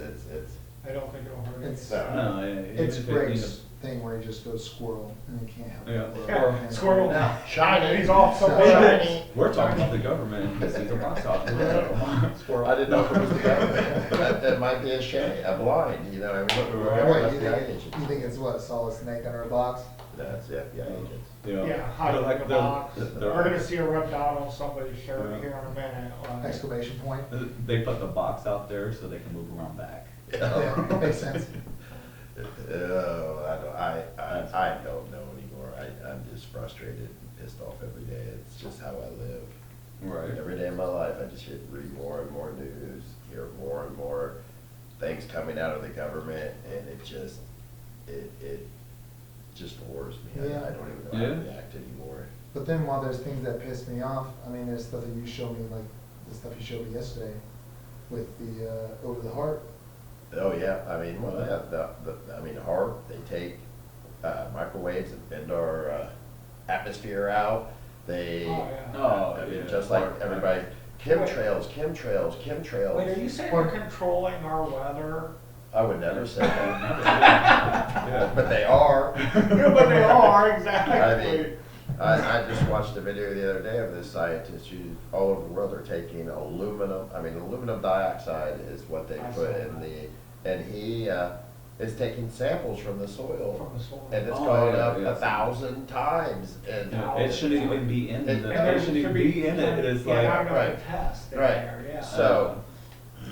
I don't think it'll hurt It's- anything. No, yeah. It's even if it Greg's thing where he just goes squirrel and he can't help it. Yeah. Yeah, squirrel. now shiny. He's off So- somewhere. Shiny. We're talking about the government and this is a box office. Squirrel. I didn't know if it was the government. That might be a shame, a blind, you know, I mean, look, Right. Wait, we're you FBI think, agents. you think it's what, solid snake under a box? That's the FBI agents. Yeah, hide in the box. they're- We're gonna see a red dot on somebody's shirt Yeah. here in a minute. Exclamation point? They put the box out there so they can move around back. Yeah, makes sense. Oh, I don't know anymore. I'm just frustrated and pissed off every day. It's just how I live. Right. Every day of my life, I just read more and more news, hear more and more things coming out of the government, and it just bores me. I Yeah. don't even know how to Yeah. react anymore. But then while there's things that piss me off, I mean, there's stuff that you showed me, like the stuff you showed me yesterday with the, over the heart. Oh, yeah, I mean, well, yeah, I mean, HAARP, they take microwaves and bend our atmosphere out. They, Oh, yeah. Oh, I mean, yeah. just like HAARP, everybody, chemtrails. Wait, are you saying they're controlling our weather? I would never say that, Yeah. but they are. Yeah, but they are, I exactly. mean, I just watched a video the other day of this scientist who all over the world are taking aluminum dioxide is what they I put saw in that. and he is taking samples from the soil. From the soil. And it's Oh, gone yeah, up yeah. 1,000 times and. Yeah, it shouldn't even be in And the, there it shouldn't even be in it. It is Yeah, like, I'm gonna right. test in Right. there, yeah. So,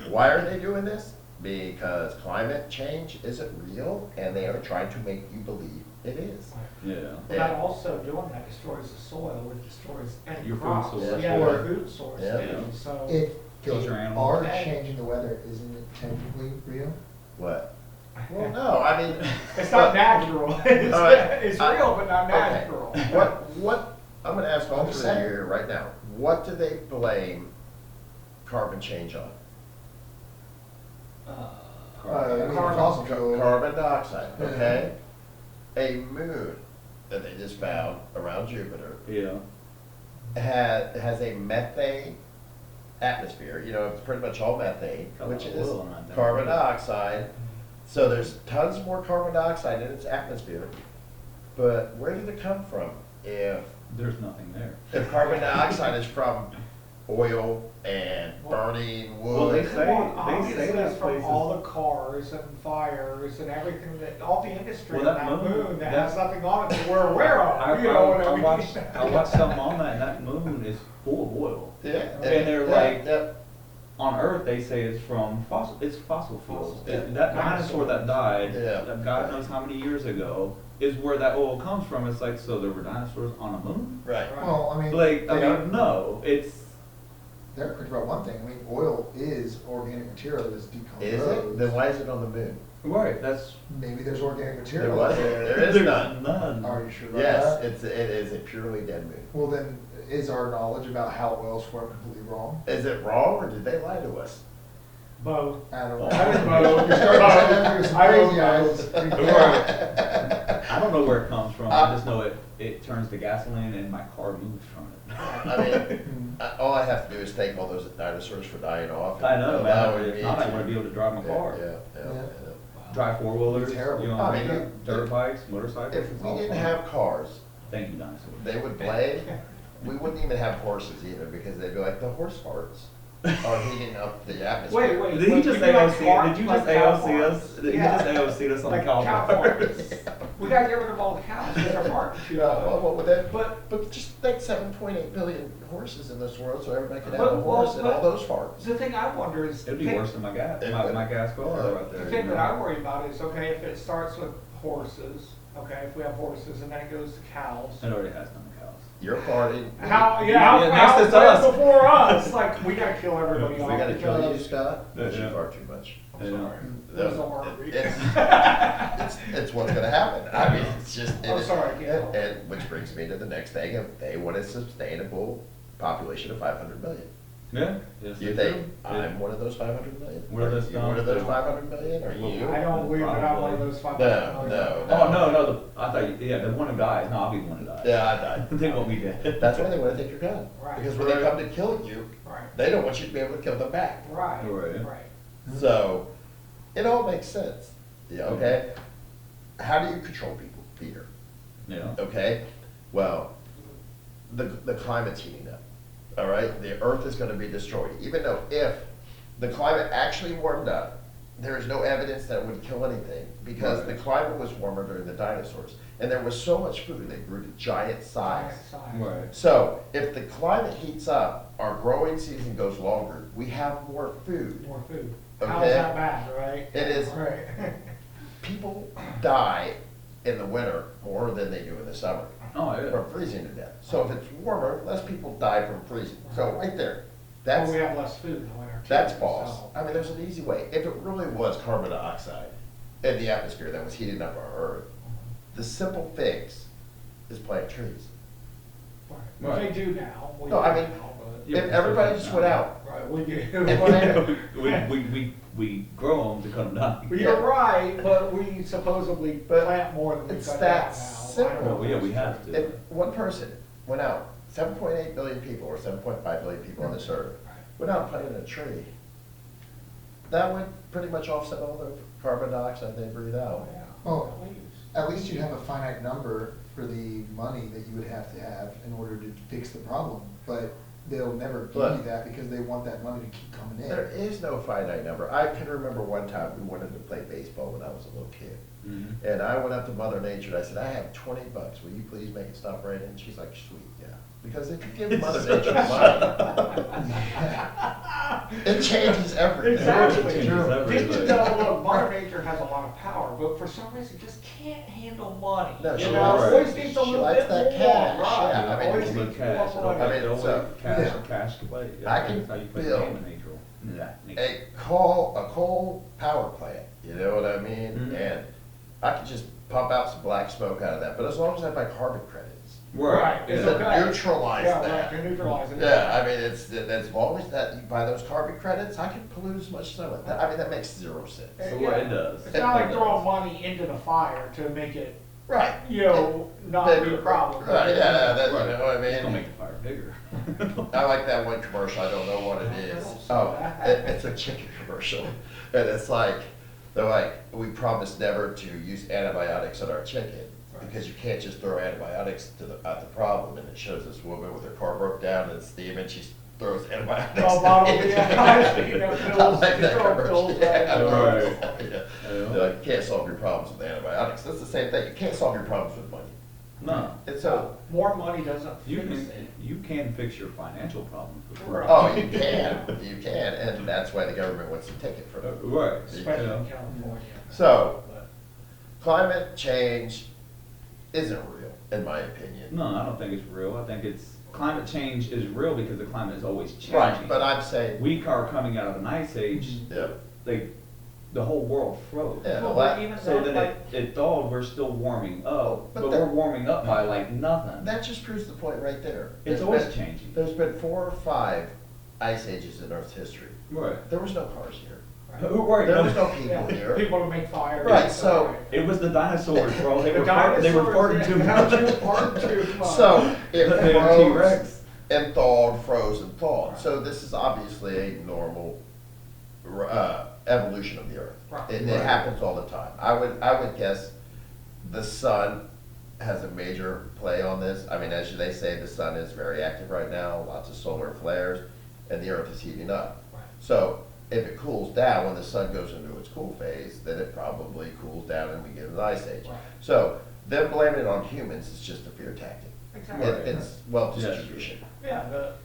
why are they doing this? because climate change isn't real, and they are trying to make you believe it is. Yeah. But that also doing that destroys the soil, it destroys any Your food crops. source. Yeah, Or- your food source, Yeah. too, so. If Kills your they animals. are changing the weather, isn't it technically real? What? Well, no, I mean. It's not natural, it's, All right, it's I- real, but not okay. natural. What, I'm gonna ask all I'm three of saying. you here right now, what do they blame carbon change on? I mean, Carbon. fossil fuel. Carbon dioxide, Yeah. okay? A moon that they just found around Jupiter Yeah. has a methane atmosphere, it's pretty much all methane, Got a which lot of is oil on that. carbon dioxide. So there's tons more carbon dioxide in its atmosphere. But where did it come from? There's nothing there. If carbon dioxide is from oil and burning wood. Say- Well, they obviously say that it's from places- all the cars and fires and everything that, all the industry Well, on that that moon- moon that that- has nothing on it that we're aware of, you know what I mean? I watched something on that, and that moon is full of oil. Yeah. And they're like- Yep. On Earth, they say it's from it's fossil fuels. Fossil. That dinosaur that died, Yeah. that God knows how many years ago, is where that oil comes from. It's like, so there were dinosaurs on a moon? Right. Well, I mean, Like, I they are- mean, no, it's, they're correct about one thing. I mean, oil is organic material that is Is decomposed. it? Then why is it on the moon? right, that's. Maybe there's organic There material. was, there. there is there's none. None. Are you sure about Yes, that? it is a purely dead moon. Well, then, is our knowledge about how oil's formed completely wrong? Is it wrong or did they lie to us? Both. I don't know. I didn't know. You're starting to some I didn't crazy know. eyes. It's pretty cool. I don't know where it comes from. I just know it turns to gasoline and my car moves from it. I mean, all I have to do is thank all those dinosaurs for dying off. I know, allowing man. me If not, I to- wouldn't be able to drive my car. Yeah, yeah, Yeah. Drive four-wheelers, It's terrible. you know, I mean, dirt bikes, motorcycles. If it's we all didn't fun. have cars, Thank you, dinosaurs. they would blame, we wouldn't even have horses either, because they'd be like, the horse farts are heating up the atmosphere. Wait. Did he just You mean like AOC? farts, Did you like just cow AOC us? farts? Did you Yeah. just AOC us on Like the cow cow farts? farts. We gotta get rid of all the cows, because they're farting too Well, much. but just think 7.8 billion horses in this world, so everybody could have But- a horse and well, all those farts. The thing I wonder is. It'd be worse than my gas, my gas car right there. The thing you that know? I worry about is, okay, if it starts with horses, okay, if we have horses and then it goes to cows. It already has none of cows. You're farting. How, Yeah, how next is cows us. before us, like, we gotta kill everybody We off. gotta kill you, because- Scott, because you Yeah. fart too much. I'm sorry. No, Those aren't real. It's what's gonna happen. I mean, it's just. I'm sorry, I can't help it. And which brings me to the next thing, if they want a sustainable population of 500 million. Yeah. Yes, You they think do. I'm one of those 500 million? One of those Are you one of those dumb- 500 million, or you? I don't believe that I'm one of those five. No. Oh, no, I thought, yeah, the one who dies, no, I'll be the one who dies. Yeah, I died. They want me dead. That's why they wanna take your gun. Right. Because when they come to kill you, Right, they don't want you to be able to kill them back. right, Right. right. So, it all makes sense. Yeah, okay? How do you control people, Peter? Yeah. Okay? Well, the climate's heating up, all right? The earth is gonna be destroyed, even though if the climate actually warmed up, there is no evidence that it would kill anything, because Right. the climate was warmer during the dinosaurs, and there was so much food, they grew to giant size. Right. So, if the climate heats up, our growing season goes longer, we have more food. More food. Okay. How's that bad, right? It is. Right. People die in the winter more than they do in the summer. Oh, yeah. From freezing to death. So if it's warmer, less people die from freezing. So right there, Well, that's, we have less food in the winter. too, that's false. so- I mean, there's an easy way. If it really was carbon dioxide in the atmosphere that was heating up our earth, the simple fix is plant trees. Right. Right. They do now. We No, I do mean, now, but- Yeah, If everybody just went out, Right, we do. And we grow them to cut them down. Well, you're right, but we supposedly plant more than we It's cut that down now. simple. I don't know Well, yeah, if we that's have true. to. if one person went out, 7.8 billion people or 7.5 billion people on this earth, went out and planted a tree, that would pretty much offset all the carbon dioxide they breathe Oh, out. yeah. Oh. At least. At least you'd have a finite number for the money that you would have in order to fix the problem. But they'll never give you Look. that because they want that money to keep coming in. There is no finite number. I can remember one time we wanted to play baseball when I was a little kid. Mhm. And I went up to Mother Nature and I said, I have $20. Will you please make it stop raining? And she's like, sweet, yeah. Because if you give Mother Nature money, it changes everything. Exactly. Changes True. everything. Just to know, look, Mother Nature has a lot of power, but for some reason just can't handle money. No, You she know, likes- always needs a she little likes bit that more. cash, Right. yeah, I mean, Always it's needs cash. more I money. mean, so- cash to play. I That's can how you play the build game in nature. Yeah. a coal power plant, you know what I mean? Mhm. And I could just pump out some black smoke out of that, but as long as I have my carbon credits. Right, it's Yeah. okay. Neutralize Yeah, that. right, to neutralize it. Yeah, I mean, it's, as long as that, you buy those carbon credits, I can pollute as much as I want. I mean, that makes zero sense. So what it does. It's not like It does. throwing money into the fire to make it, Right. you know, not be a problem. Right, yeah, that, you Right. know what I mean? It's gonna make the fire bigger. I like that one commercial, I don't know what it is. Oh, it's a chicken commercial. And it's like, they're like, we promise never to use antibiotics on our chicken. Because you can't just throw antibiotics at the problem. And it shows this woman with her car broke down and it's steaming, she throws antibiotics. Oh, bottle, yeah, you know, I pills, like that throw commercial. pills, Yeah, right. Right. yeah. Yeah. They're like, you can't solve your problems with antibiotics. That's the same thing. You can't solve your problems with money. No. And so, More money doesn't You fix can, it. you can fix your financial problems with Right. oh, you can, and that's why the government wants to take it from you. Right. Especially Yeah. in California. So- But- Climate change isn't real, in my opinion. No, I don't think it's real. I think it's, climate change is real because the climate is always changing. Right, but I'm saying, We are coming out of an ice age, yeah, like, the whole world froze. Yeah, Well, well, but even So that, then like, it thawed, we're still warming up, But but that- we're warming up by like nothing. that just proves the point right there. It's There's always been- changing. There's been 4 or 5 ice ages in Earth's history. Right. There was no cars here. Right. There was no yeah, people here. people to make fire. Right, so- It was the dinosaurs, bro. They The were farting too much. Farting too much. So, it They were froze T-Rex. and thawed, froze and thawed. Right. So this is obviously a normal evolution of the Earth. Right. It Right. happens all the time. I would guess the sun has a major play on this. I mean, as they say, the sun is very active right now, lots of solar flares, and the Earth is heating up. Right. So if it cools down, when the sun goes into its cool phase, then it probably cools down and we get an ice age. Right. So them blaming it on humans is just a fear tactic. Exactly. It's wealth Yeah. distribution. Yeah,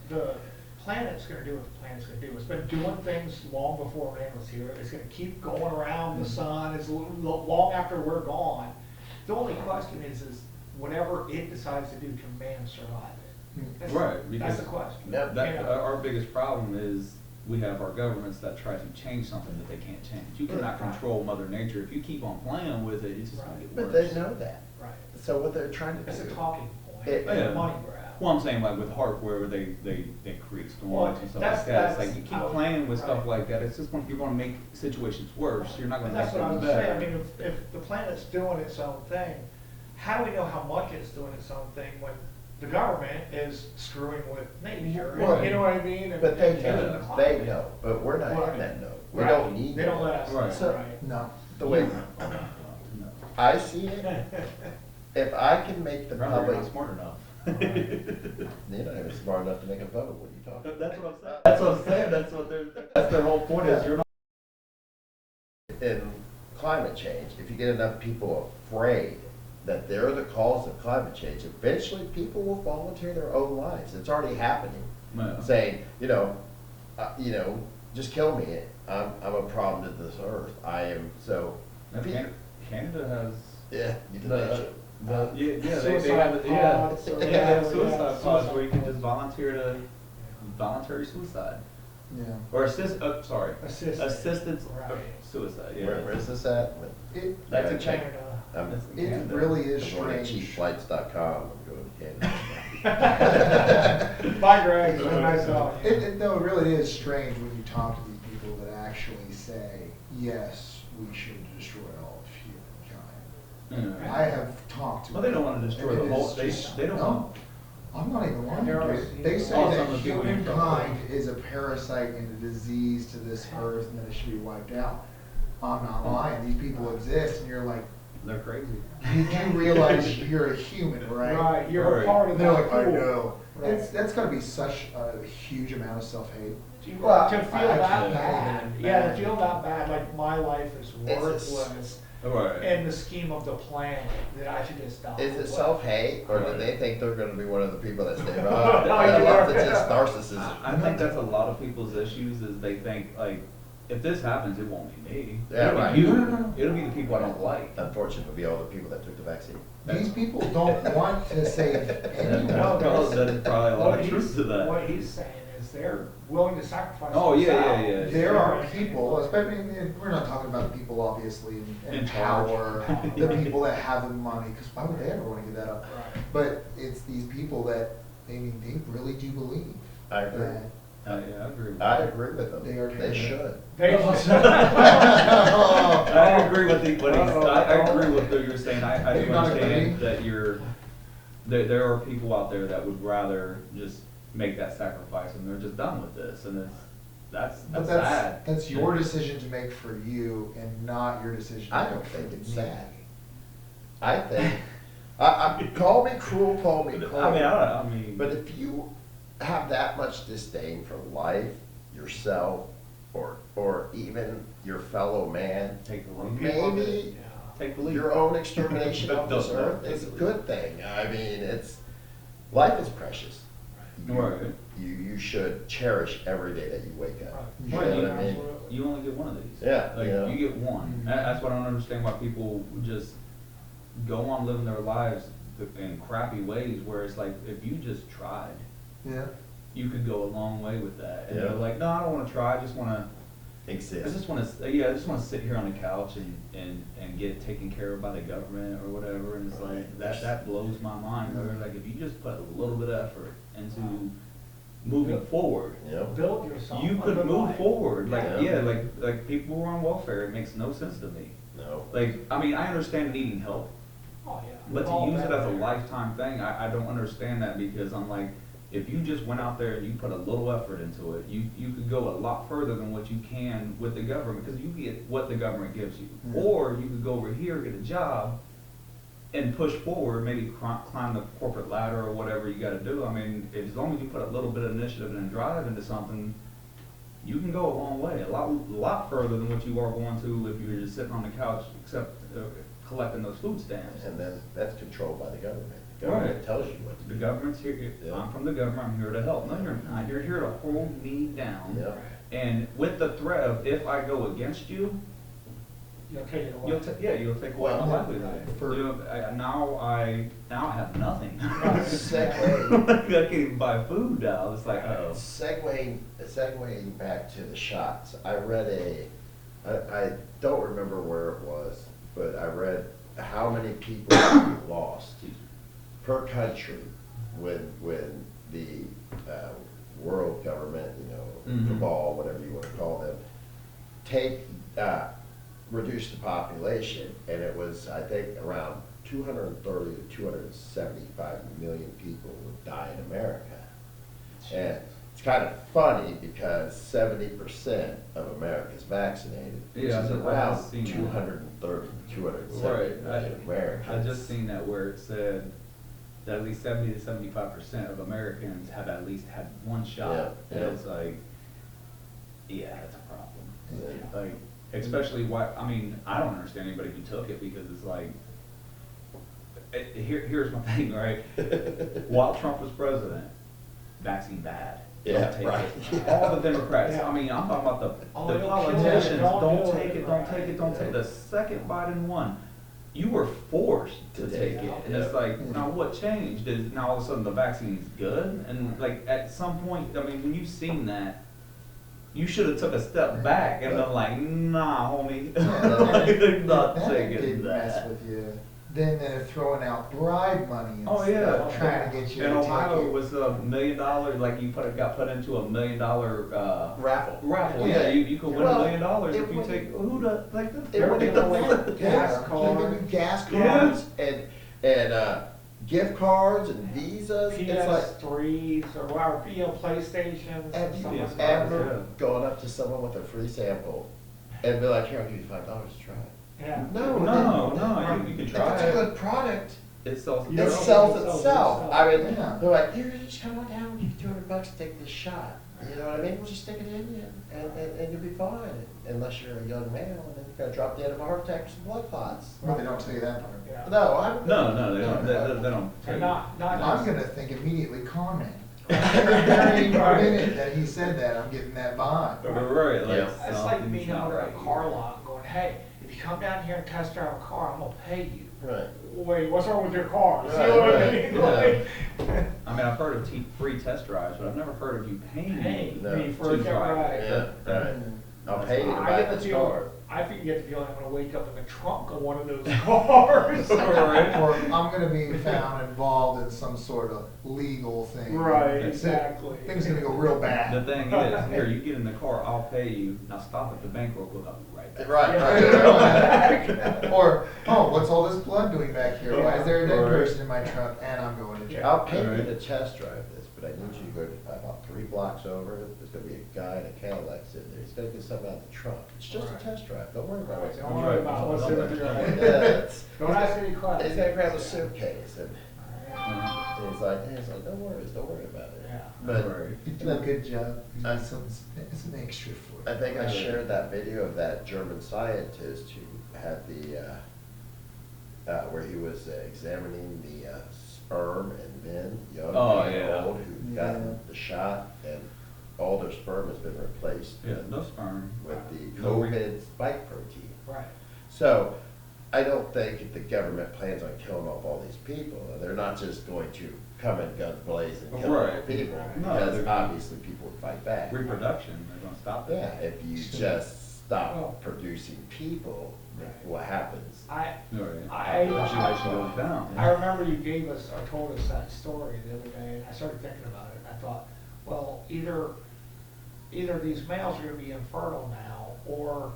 the planet's gonna do what the planet's gonna do. It's been doing things long before man was here. It's gonna keep going around the sun. It's long after we're gone. The only question is whatever it decides to do, can man survive it? That's- Right, That's because the question. Yep. That, You know? our biggest problem is we have our governments that try to change something that they can't change. You cannot Right. control Mother Nature. If you keep on playing with it, it's just gonna get But worse. they know that. Right. So what they're trying to It's a do. talking point, It- it's a Yeah. money grab. Well, I'm saying like with HARP where they create Well, storms and stuff that's- like that. It's that's like you keep how- playing with stuff right. like that, it's just gonna, you're gonna make situations worse. You're not And gonna make that's what I things was saying, I better. mean, if the planet's doing its own thing, how do we know how much it's doing its own thing when the government is screwing with nature? Right. You know what I mean? And- But they and changing the know, climate. they know, but we're not Right. in that know. We Right. don't need They don't that. let us, Right. So- right. No. The way No. I see it, if I can make the Remember, you're public, not smart enough. you're not even smart enough to make a vote, what are you talking about? That's what I'm saying. That's what I'm saying. That's their whole point is you're not. In climate change, if you get enough people afraid that they're the cause of climate change, eventually people will volunteer their own lives. It's already happening. Yeah. Saying, just kill me. I'm a problem to this earth. I am so. Canada has Yeah, euthanasia. they Suicide have pods, they or- have yeah, suicide pods where you can suicide just volunteer to voluntary suicide Yeah. or assisted Right. suicide. Yeah, Where's this at? It, That's Yeah, in check. Canada. That's in it Canada. really is I'm going to strange. cheapflights.com. I'm going to Canada. Bye, Greg, it's been nice talking. No, it really is strange when you talk to these people that actually say, yes, we should destroy all of humankind. Yeah. I have talked to. Well, they don't want to destroy and the it whole. is They just- don't no, want. I'm not even lying, There are- dude. They say Oh, that some of the people you humankind is a parasite and a disease to this earth and that it should be wiped out. I'm not lying, these people exist and you're like, They're crazy. you do realize you're a human, right? Right, you're Right. a part of And they're that like, I pool. know. Right. That's gotta be such a huge amount of self-hate. Well, To feel I that can't bad, even yeah, to imagine. feel that bad, like my life is It's a s- worthless. Right. in the scheme of the planet that I should just stop. Is it self-hate, or do they think they're gonna be one of the people that stay No, behind? I you're love right. it's just narcissism. I think that's a lot of people's issues is they think like, if this happens, it won't be me. Yeah, It'll right. be you. No, no, no. It'll be the people I don't like. Unfortunately, it'll be all the people that took the vaccine. These people don't want to save anyone. No, Well, there's probably a lot What of truth he's- to that. What he's saying is they're willing to sacrifice. Oh, yeah, themselves. yeah, yeah. There are people, especially, and we're not talking about the people obviously in In charge. power, the people that have the money, because why would they ever want to give that up? Right. But it's these people that, I mean, they really do believe I agree. that Yeah, I agree with I that. agree with them. They are They should. They I agree with I agree with what you're saying. I You do not understand agree? that there are people out there that would rather just make that sacrifice and they're just done with this and that's But sad. that's your decision to make for you and not your decision to I make don't for think it's me. sad. I think, call me cruel, call me cold. I mean, But if you have that much disdain for life, yourself, or even your fellow man, take the lead. maybe Take the lead. your own extermination of this Don't- earth take is a the lead. good thing. I mean, life is precious. Right. You should cherish every day that you wake up. You Right, know you- what I mean? You only get one of these. Yeah, Like, yeah. you get one. That's what I don't understand why people just go on living their lives in crappy ways where it's like, if you just tried, Yeah. you could go a long way with that. And Yeah. they're like, no, I don't wanna try, I just wanna Exist. I just wanna sit here on the couch and get taken care of by the government or whatever, and it's like, Right. that blows my mind. Where like, if you just put a little bit of effort into moving forward, You know? Build yourself. you a could good move life. forward. Like, Yeah. yeah, like people who are on welfare, it makes no sense to me. No. Like, I mean, I understand needing help, Oh, yeah. but We've all to use it been as a there. lifetime thing, I don't understand that because I'm like, if you just went out there and you put a little effort into it, you could go a lot further than what you can with the government, because you get what the government gives you. Yeah. Or you could go over here, get a job, and push forward, maybe climb the corporate ladder or whatever you gotta do. I mean, as long as you put a little bit of initiative and drive into something, you can go a long way, a lot further than what you are going to if you're just sitting on the couch, except collecting those food stamps. And then that's controlled by the government. The Right. government tells you what to The do. government's here, Yeah. I'm from the government, I'm here to help. No, you're not, you're here to hold me down. Yeah. And with the threat of if I go against you, You'll take it away. you'll take away my Well, livelihood. for- You know, I now have nothing. Segue. I can't even buy food now, it's like, oh. Segueing back to the shots, I read I don't remember where it was, but I read how many people we lost per country when the world government, Mhm. cabal, whatever you want to call them, reduce the population, and it was, I think, around 230 to 275 million people would die in America. And it's kind of funny because 70% of America is vaccinated, which Yeah, is I've around seen that. 230 to 270 Right, million Americans. I just seen that where it said that at least 70 to 75% of Americans have at least had one shot. Yeah, And yeah. it's like, yeah, that's a problem. Yeah. Like, especially I mean, I don't understand anybody who took it because it's like, here's my thing, right? While Trump was president, vaccine bad. Yeah, Don't take right. it. All the Democrats, Yeah. I mean, I'm talking about Oh, the they'll kill it. politicians, Don't don't do take it. it, don't take it, don't take it. The second Biden won, you were forced to take it. And it's Yeah. like, now what changed? Is now all of a sudden the vaccine's good? And like, at some point, I mean, when you've seen that, you should have took a step back and been like, nah, homie, I'm not That taking didn't mess that. with you. Then they're throwing out bribe money and Oh, stuff, yeah. trying to get you In to take Ohio, it. it was $1 million, like you got put into $1 million, Raffle. raffle. Yeah. Yeah, you could win Well, $1 million it if you wouldn't- take, who the, like, It wouldn't Everything go away. with Gas gas card. cards, gas Yeah. cards, and gift cards and visas. It's like, PS3s or whatever, PlayStations. have stuff you like that. ever gone up to someone with a free sample and be like, "Here, I'll give you $5 to try it"? Yeah. No, No, you can If try it's a it. good product, It sells it itself. sells It sells itself. itself. I mean, Yeah. they're like, "Here, just come on down, give you $200 to take this shot." You know what I mean? We'll just stick it in you and you'll be fine, unless you're a young male and then you're gonna drop dead of a heart attack or some blood clots. Well, they don't tell you that part. Yeah. No, I'm. No, they don't, they don't tell And you. not I'm just- gonna think immediately comment. The very minute that he said that, I'm getting that vibe. Right, like. Yeah. It's like something's being not out at a right car here. lot going, hey, if you come down here and test drive a car, I'm gonna pay you. Right. Wait, what's wrong with your car? You Right, know what I right, mean? yeah. Like, I mean, I've heard of free test drives, but I've never heard of you paying Hey, me No. me for a to get drive. right. Yeah, right. I'll pay you to I buy get the this feeling, car. I think you get the feeling I'm gonna wake up in the trunk of one of those cars. Right. Or I'm gonna be found involved in some sort of legal thing. Right, That's it. exactly. Things are gonna go real The bad. thing is, here, you get in the car, I'll pay you, now stop at the bank real quick, I'll be right back. Right. Or, oh, what's all this blood doing back here? Why is there a dead Right. person in my trunk and I'm going to jail? I'll pay you Alright. to test drive this, but I need you to go about 3 blocks over. There's gonna be a guy in a Cadillac sitting there. He's gonna get something out of the trunk. It's just a Right. test drive. Don't worry about it. Don't worry about what's in the Yeah, trunk. it's- Don't ask any questions. He's gonna grab a suitcase and Yeah. he's like, don't worry about it. Yeah. But Right. You do a good job. You need something, it's an extra for I it. think I shared that video of that German scientist who had where he was examining the sperm in men, young Oh, and yeah. old, who've Yeah. gotten the shot, and all their sperm has been replaced Yeah, no sperm. with the No re- COVID spike protein. Right. So, I don't think the government plans on killing off all these people. They're not just going to come in guns blazing and kill all Right. people, No, because they're- obviously people would fight back. Reproduction, they're gonna stop it. Yeah, if you Sure. just stop Well- producing people, Right. what happens? I Right. Population goes down. I remember you gave us or told us that story the other day, and I started thinking about it. And I thought, well, either these males are going to be infertile now, or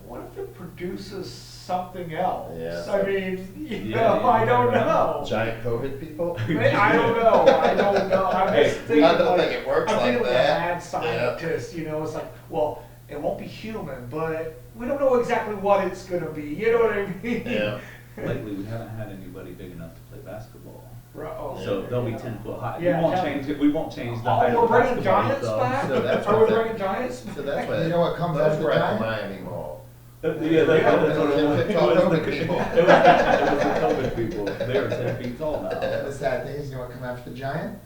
what if it produces something else? Yeah. I mean, Yeah, I don't yeah. know. Giant COVID people? I don't know. I don't know. I'm just Hey, thinking. I don't like, think it works I'm like thinking like that. a mad scientist. You know, it's like, well, it won't be human, but we don't know exactly what it's going to be. You know what I mean? Yeah. Lately, we haven't had anybody big enough to play basketball. Right, oh, So they'll be yeah. 10 foot high. Yeah, We won't 10 change it, we won't change the Oh, height we're of the bringing basketball giants stuff. back? So that's Are we what the- bringing giants back? So that's what. You know what comes those after were at that? the Miami Mall. Yeah, that's what it was. It was the people. It was the COVID people. They are 10 feet tall now. The sad thing is, you know what come after the giant?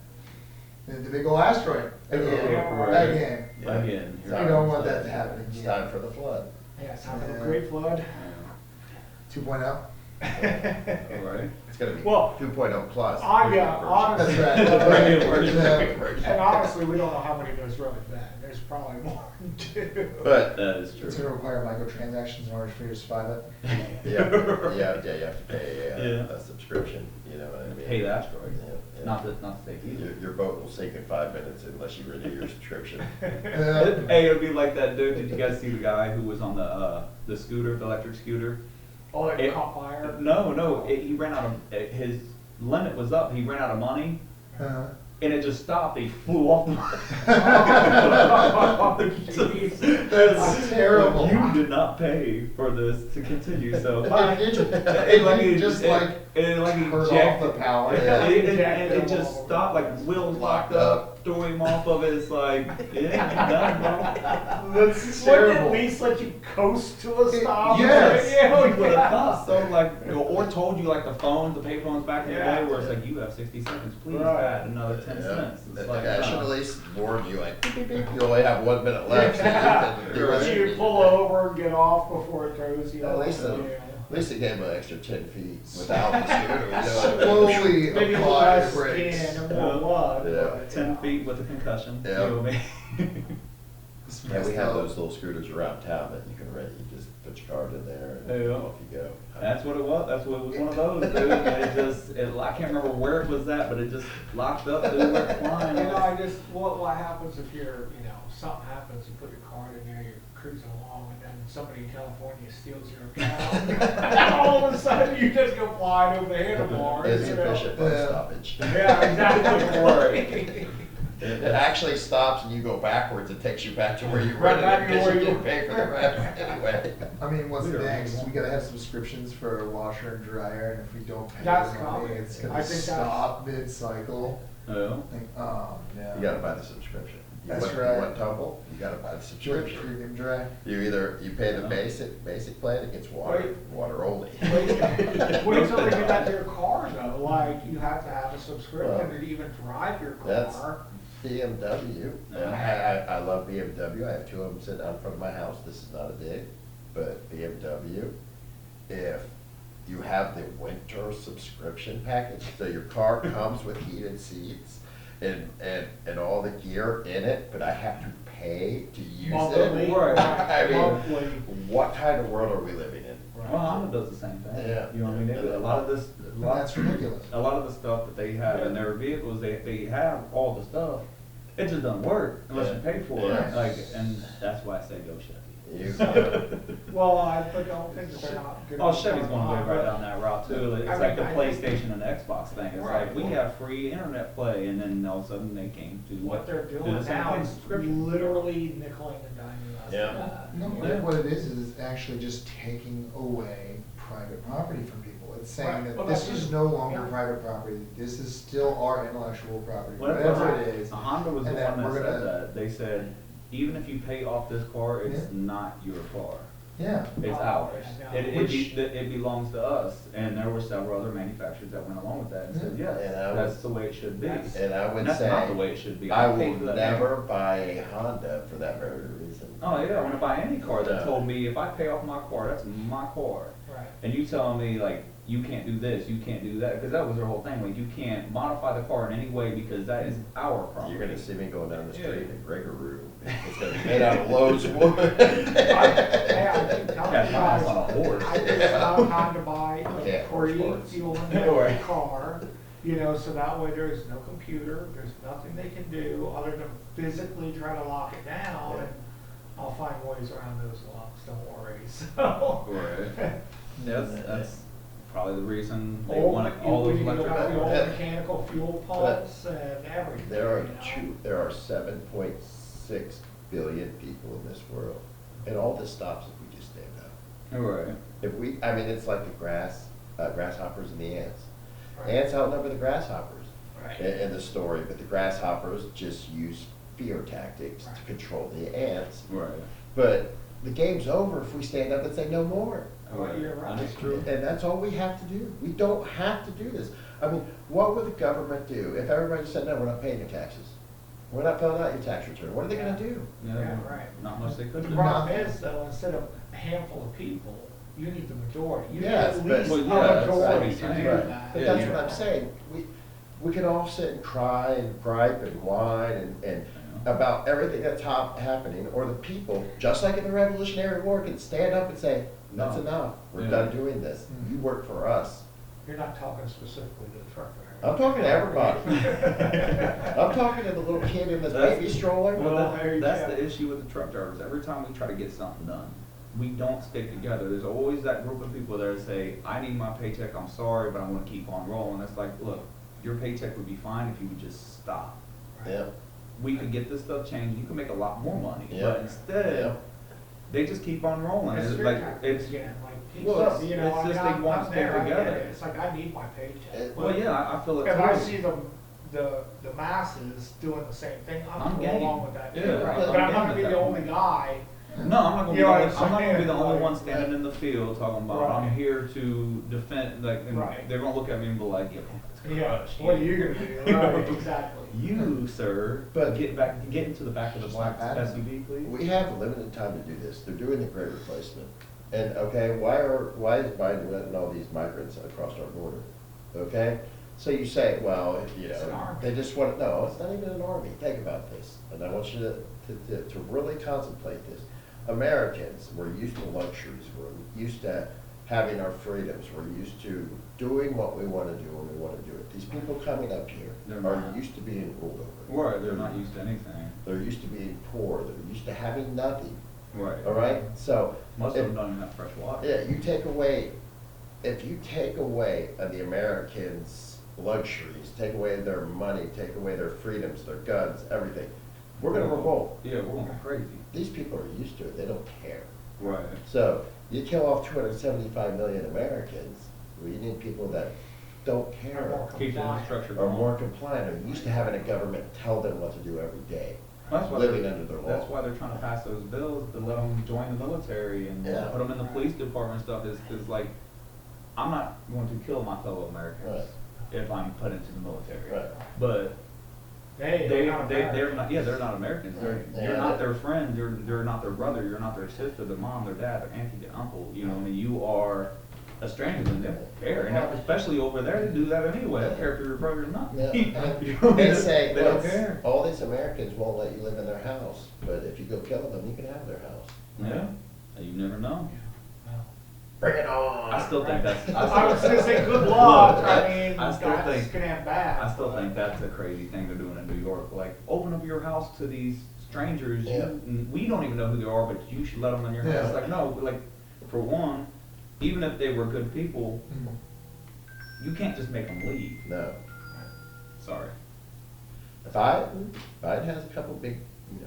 The big old asteroid. Again. Right. Again. Yeah. Again. You don't want that to happen It's again. time for the flood. Yeah, it's time for the great flood. 2.0. Right. It's gonna be Well, 2.0 plus. That's Brand right. new version. And honestly, we don't know how many there's really been. There's probably more than 2. But, That is It's true. gonna require microtransactions in order for you to survive it. yeah, you have to pay Yeah. a subscription, you know what I mean? Pay the asteroid. Yeah, yeah. Not to take either. Your boat will sink in 5 minutes unless you renew your subscription. Hey, it'd be like that dude. Did you guys see the guy who was on the scooter, the electric scooter? Oh, it It- caught fire? No, he ran out of his limit was up. He ran out of money, and it just stopped. He flew off. Oh, jeez. That's terrible. You did not pay for this to continue, so It just like like he turned off ejected- the power. Yeah. It just stopped, like wheels locked up, threw him off of it. It's like, yeah, I'm done, bro. That's Wouldn't it terrible. at least let you coast to a stop? Yes. Yeah, You would have yeah. thought so, like, or told you like the phones, the pay phones back in the Yeah. day, where it's like you have 60 seconds, please Right. add another 10 Yeah. cents. The It's guy like, should nah. at least warn you, like, beep, beep, beep, you only have 1 minute left. so you can do You're it. right. You pull over and get off before it throws you At off. least, Yeah. at least they gave him an extra 10 feet without the scooter. You know? Slowly Maybe a little apply less the brakes. skin and more blood. Yeah. but, 10 feet with a concussion. Yeah. You know what I mean? It's Yeah, we messed have up. those little scooters around town that you can rent. You just put your card in there and Yeah. off you go. That's what it was. That's what it was. One of those, dude. And I can't remember where it was at, but it just locked up. Dude, went flying. You know, I just, what happens if you're, something happens, you put your card in there, you're cruising along, and then somebody in California steals your account. And all of a sudden, you just go flying over the handlebars, you know? Insufficient bus Yeah. stoppage. Yeah, exactly. It actually stops and you go backwards. It takes you back to where you Right rented back it to because where you you didn't were. pay for the rent anyway. I mean, what's We the don't next? know. We gotta have subscriptions for a washer and dryer, and if we don't pay That's the money, common. it's I gonna think that's- stop mid-cycle. Oh. Think, oh, yeah. You gotta buy the subscription. That's want, right. you want tumble, you gotta buy the subscription. Premium dry. You pay the basic plan, it gets water only. Wait till they do that to your car though, like you have to have a subscription to even drive your That's car. BMW, and I love BMW, I have two of them sitting out in front of my house, this is not a dig, but BMW, if you have the winter subscription package, so your car comes with heated seats and all the gear in it, but I have to pay to use Monthly, it. right, I mean, monthly. what kind of world are we living in? Well, Honda does the same thing. Yeah. You know what I mean? A lot of this, That's ridiculous. a lot of the stuff that they have in their vehicles, they have all the stuff. It just doesn't work unless you pay for Yeah. it. Like, and that's why I say go Chevy. You- Well, I don't think that they're not good. Oh, Chevy's gonna go right down that route too. It's I like the mean, I think- PlayStation and Xbox thing. It's Right. like, we have free internet play, and then all of a sudden they came to. What they're do doing the same now thing, is subscription. literally nickeling and diming us. Yeah. No, I think what it is actually just taking away private property from people. It's saying Right. that Well, this that's is just- no longer yeah. private property, this is still our intellectual property, Well, that's whatever what it is. Honda was the and then one that we're said gonna- that. They said, even if you pay off this car, it's Yeah. not your car. Yeah, It's Oh, ours. yeah. It belongs to us, and there were several other manufacturers that went along with that and said, Yeah. yes, And I that's would- the way it should be. That's- And I would And that's say, not the way it should be. I paid for will that never buy a Honda for that very reason. Oh, yeah, when I buy any car that No. told me if I pay off my car, that's my car. Right. And you telling me like, you can't do this, you can't do that, because that was their whole thing, like, you can't modify the car in any way because that is our property. You're gonna see me going down the street Yeah. in Gregory. It's gonna be made out of Lowe's wood. I keep telling Yeah, you mine's guys, on a horse. I think it's about time to buy Yeah, a sports. pre-fuel Right. injected car, you know, so that way there is no computer, there's nothing they can do other than physically try to lock it down, Yeah. and I'll find ways around those locks, don't worry, so. Right. That's probably the reason they All want the, all those we need to electric have the cars. old mechanical fuel pumps and everything, There you know. there are 7.6 billion people in this world, and all this stops if we just stand up. Right. If we, I mean, it's like the grasshoppers and the ants. Right. Ants outnumber the grasshoppers Right. in the story, but the grasshoppers just use fear tactics to Right. control the ants. Right. But the game's over if we stand up and say no more. Well, you're right. That's true. And that's all we have to do. We don't have to do this. I mean, what would the government do if everybody said, no, we're not paying your taxes? We're not filling out your tax return. What are they gonna do? Yeah, right. Not much they could The do. problem is though, instead of a handful of people, you need the majority. You need Yes, at but- least Well, a yeah, that's what majority I'm to saying. do Right. that. But Yeah, that's you're what I'm right. saying. We can all sit and cry and gripe and whine and about everything that's happening, or the people, just like in the Revolutionary War, can stand up and say, that's No. enough. We're Yeah. done doing this. Mhm. You work for us. You're not talking specifically to the truck driver. I'm talking to everybody. I'm talking to the little kid in this That's- baby stroller. Well, Well, there you that's go. the issue with the truck drivers. Every time we try to get something done, we don't stick together. There's always that group of people that say, I need my paycheck, I'm sorry, but I'm gonna keep on rolling. It's like, look, your paycheck would be fine if you would just stop. Yeah. We could get this stuff changed, you could make a lot more money, Yeah. but instead, Yeah. they just keep on rolling. It's It's fear like, tactics it's, again, like, well, it's- you know, it's I mean, just they I'm want to I'm stick there, I get together. it. It's like, I need my paycheck. well, yeah, I feel it too. If I see the masses doing the same thing, I'm I'm gonna go game. along with that too, Yeah, right? I'm But I'm game not gonna with be that. the only guy. No, I'm not gonna be, You know the what only- I'm I'm not gonna be the saying? only Like- one standing in the field talking about, I'm Right. here to defend, like, and Right. they're gonna look at me and be like, yeah, Yeah, what are you gonna do? You know, Right, exactly. You, sir, But- get into the back of the Just black like that. SUV, please. We have limited time to do this. They're doing the great replacement. And, okay, why is Biden letting all these migrants across our border? Okay? So you say, well, you It's an know, army. they just want, no, it's not even an army. Think about this. And I want you to really contemplate this. Americans, we're used to luxuries. We're used to having our freedoms. We're used to doing what we want to do when we want to do it. These people coming up here They're are not. used to being ruled over. Right, they're not used to anything. They're used to being poor. They're used to having nothing. Right. All right? So. Most if- of them don't even have fresh water. Yeah, you take away, if you take away the Americans' luxuries, take away their money, take away their freedoms, their guns, everything, we're gonna revolt. Yeah, we're going crazy. These people are used to it, they don't care. Right. So, you kill off 275 million Americans, well, you need people that don't care, Are more Keep the compliant. infrastructure are going. more compliant, are used to having a government tell them what to do every day. That's why living they're- under their law. That's why they're trying to pass those bills to let them join the military and Yeah. put them in the police department stuff is like, I'm not going to kill my fellow Americans Right. if I'm put into the military. Right. But They're they're not not, yeah, they're not Americans. Yeah. You're not their friend, you're not their brother, you're not their sister, their mom, their dad, their auntie, their uncle, you know, I mean, you are a stranger to them, they don't care, and especially over there, they do that anyway, I don't care if you're your brother or not. Yeah. You know, They say, they don't well, care. all these Americans won't let you live in their house, but if you go kill them, you can have their house. Yeah, you never know. Bring it on. I still think that's. I was gonna say, good luck, I mean, I still guys think- can have bad. I still think that's a crazy thing they're doing in New York. Like, open up your house to these strangers. Yeah. We don't even know who they are, but you should let them in your house. Yeah. Like, no, like, for one, even if they were good people, Mm. you can't just make them leave. No. Sorry. Biden has a couple big,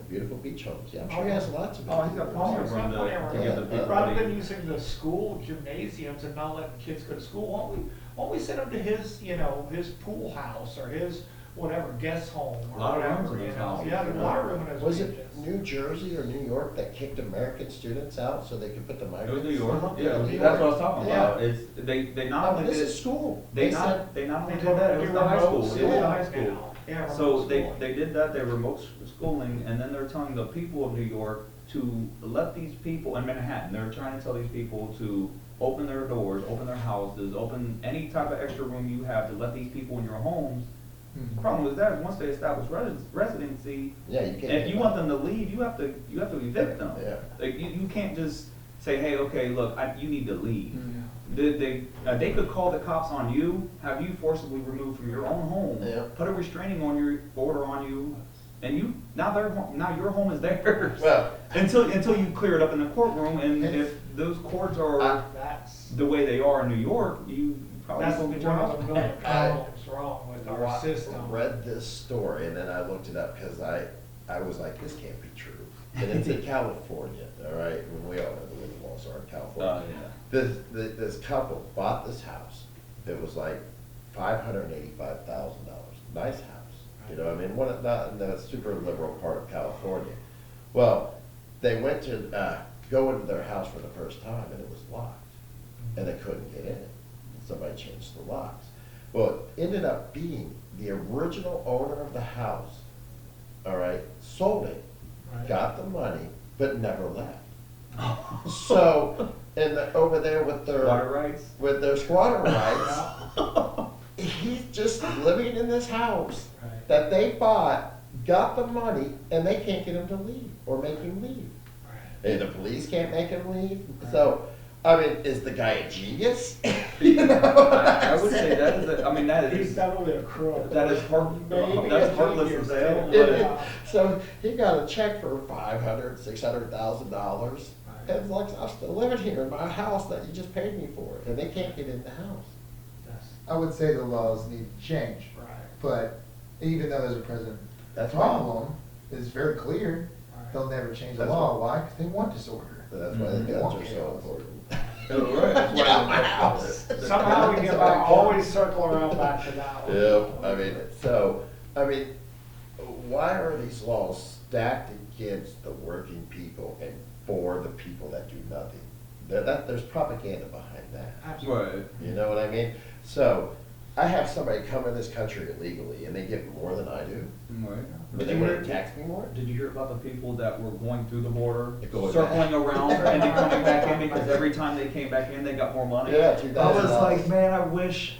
beautiful beach homes. Yeah, I'm sure he has lots of. Oh, he's got plenty of It's room not funny, to give the people. rather that than he- using the school gymnasiums and not letting kids go to school, why don't we send them to his, his pool house or his whatever, guest home A or lot of rooms whatever, in you those know? houses, Yeah, there's a lot of room in those Was beaches. it New Jersey or New York that kicked American students out so they could put the It migrants? was New York. Uh-huh. Yeah, New that's what I York. was talking Yeah. about. It's they not Oh, only this did is school. they said- not only They did did that, it was do the high remote school. It was the high schooling school. now. Yeah, So remote schooling. they did that, they remote schooling, and then they're telling the people of New York to let these people, in Manhattan, they're trying to tell these people to open their doors, open their houses, open any type of extra room you have to let these people in your homes. Mhm. The problem with that is once they establish residency, Yeah, you can't. if you want them to leave, you have to evict them. Yeah. Like, you can't just say, hey, okay, look, you need to leave. Mhm. They could call the cops on you, have you forcibly removed from your own home, Yeah. put a restraining order on you, and now your home is theirs. Well- until you clear it up in the courtroom, and And- if those courts are That's, the way they are in New York, you probably that's won't one get your house of the back. problems wrong with our I system. read this story and then I looked it up because I was like, this can't be true. And it's in California, all right? When we all know the way the laws are in California. This couple bought this house. It was like $585,000. Nice house. You know, I mean, not in the super liberal part of California. Well, they went to go into their house for the first time and it was locked. And they couldn't get in it. Somebody changed the locks. Well, it ended up being the original owner of the house, all right, sold it, Right. got the money, but never left. So, over there with Water rights? their squatter rights, he's just living in this house Right. that they bought, got the money, and they can't get him to leave or make him leave. Right. And the police can't make him leave. So, I mean, is the guy a genius? You know what I I'm would say saying? that He's is, definitely a crook. that is Maybe that's a heartless genius, as hell, too. but- Yeah. So he got a check for $500,000, $600,000. Right. And it's like, I'm still living here in my house that you just paid me for, and they can't get in the house. That's I would say the laws need to change, right. but even though there's a present That's problem, it's very clear, Right. they'll never change the That's law. why- Why? Because they want disorder. So that's why the Mhm. guns are so important. Right, that's Get why out my house. Somehow we get back, always circle around back to that one. Yep, I mean, why are these laws stacked against the working people and for the people that do nothing? There's propaganda behind that. Absolutely. Right. You know what I mean? So, I have somebody come in this country illegally and they get more than I do, Right. but Did they you want hear- to tax me more? Did you hear about the people that were going through the border, They're going circling back. around and then coming back in because every time they came back in, they got more money? Yeah, I was $2,000. like, man, I wish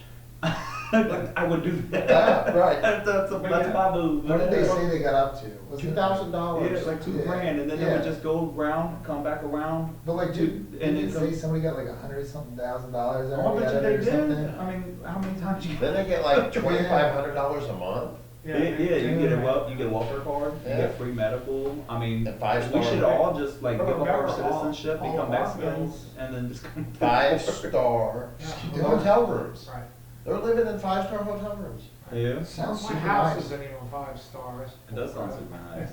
I would do that. Yeah, right. That's my move. What did they say they got up to? Was it- $2,000. Yeah, it's like $2 Yeah. grand, and then they would Yeah. just go around, come back around. But like, to- didn't and it then say come- somebody got like $100-something-thousand Oh, I bet you they or did. something? I mean, how many times you? Then they get like $2,500 a month. Yeah, you get a welfare card, you Yeah. get free medical, I mean, And 5-star we should all just like But give up our remember, all- citizenship, all become of our Mexicans, bills- and then just come. 5-star Yeah. hotel rooms. Right. They're living in 5-star hotel rooms. Yeah. Sounds My super house nice. isn't even 5 stars. It does sound super nice.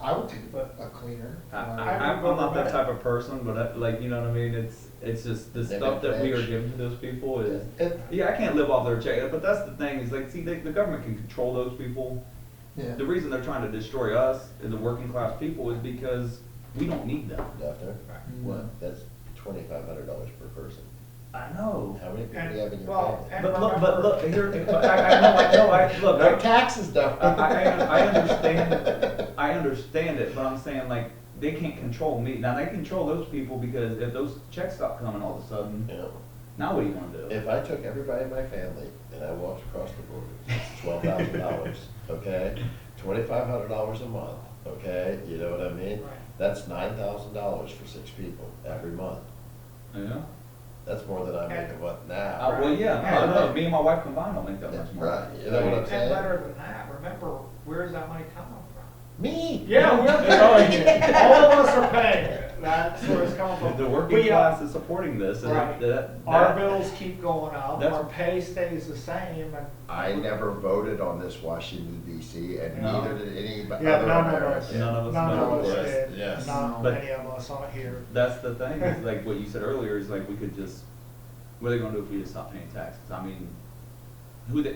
I would take a cleaner. I'm not that type of person, but like, you know what I mean, it's just the Living stuff that we are rich. giving to those people is, It- yeah, I can't live off their check, but that's the thing, is like, see, the government can control those people, Yeah. The reason they're trying to destroy us and the working class people is because we don't need them. Defner, Mm. what, that's $2,500 per person. I know. How many people And- do you have in your well, family? But look, here, I know, look, No taxes, Defner. I understand it, but I'm saying like, they can't control me. Now, they control those people because if those checks stop coming all of a sudden, You know, now what are you gonna do? if I took everybody in my family and I walked across the border, it's $12,000, okay? $2,500 a month, okay? You know what I mean? Right. That's $9,000 for 6 people every month. Yeah. That's more than I make a month now. Well, yeah, no, me and my wife combined don't make that much more. Right, you know what I'm And saying? better than that, remember, where's that money coming from? Me? Yeah, we're paying, all of us are paying it, that's where it's coming from. The But working yeah, class is supporting this, and Right. that. Our bills keep going up, That's- our pay stays the same, and. I never voted on this Washington DC, and No. neither did any other Yeah, none of us. American. None of us None of voted us for it. did, Yes. not But- many of us on here. That's the thing, is like what you said earlier, is like we could just, what are they gonna do if we just stop paying taxes? I mean,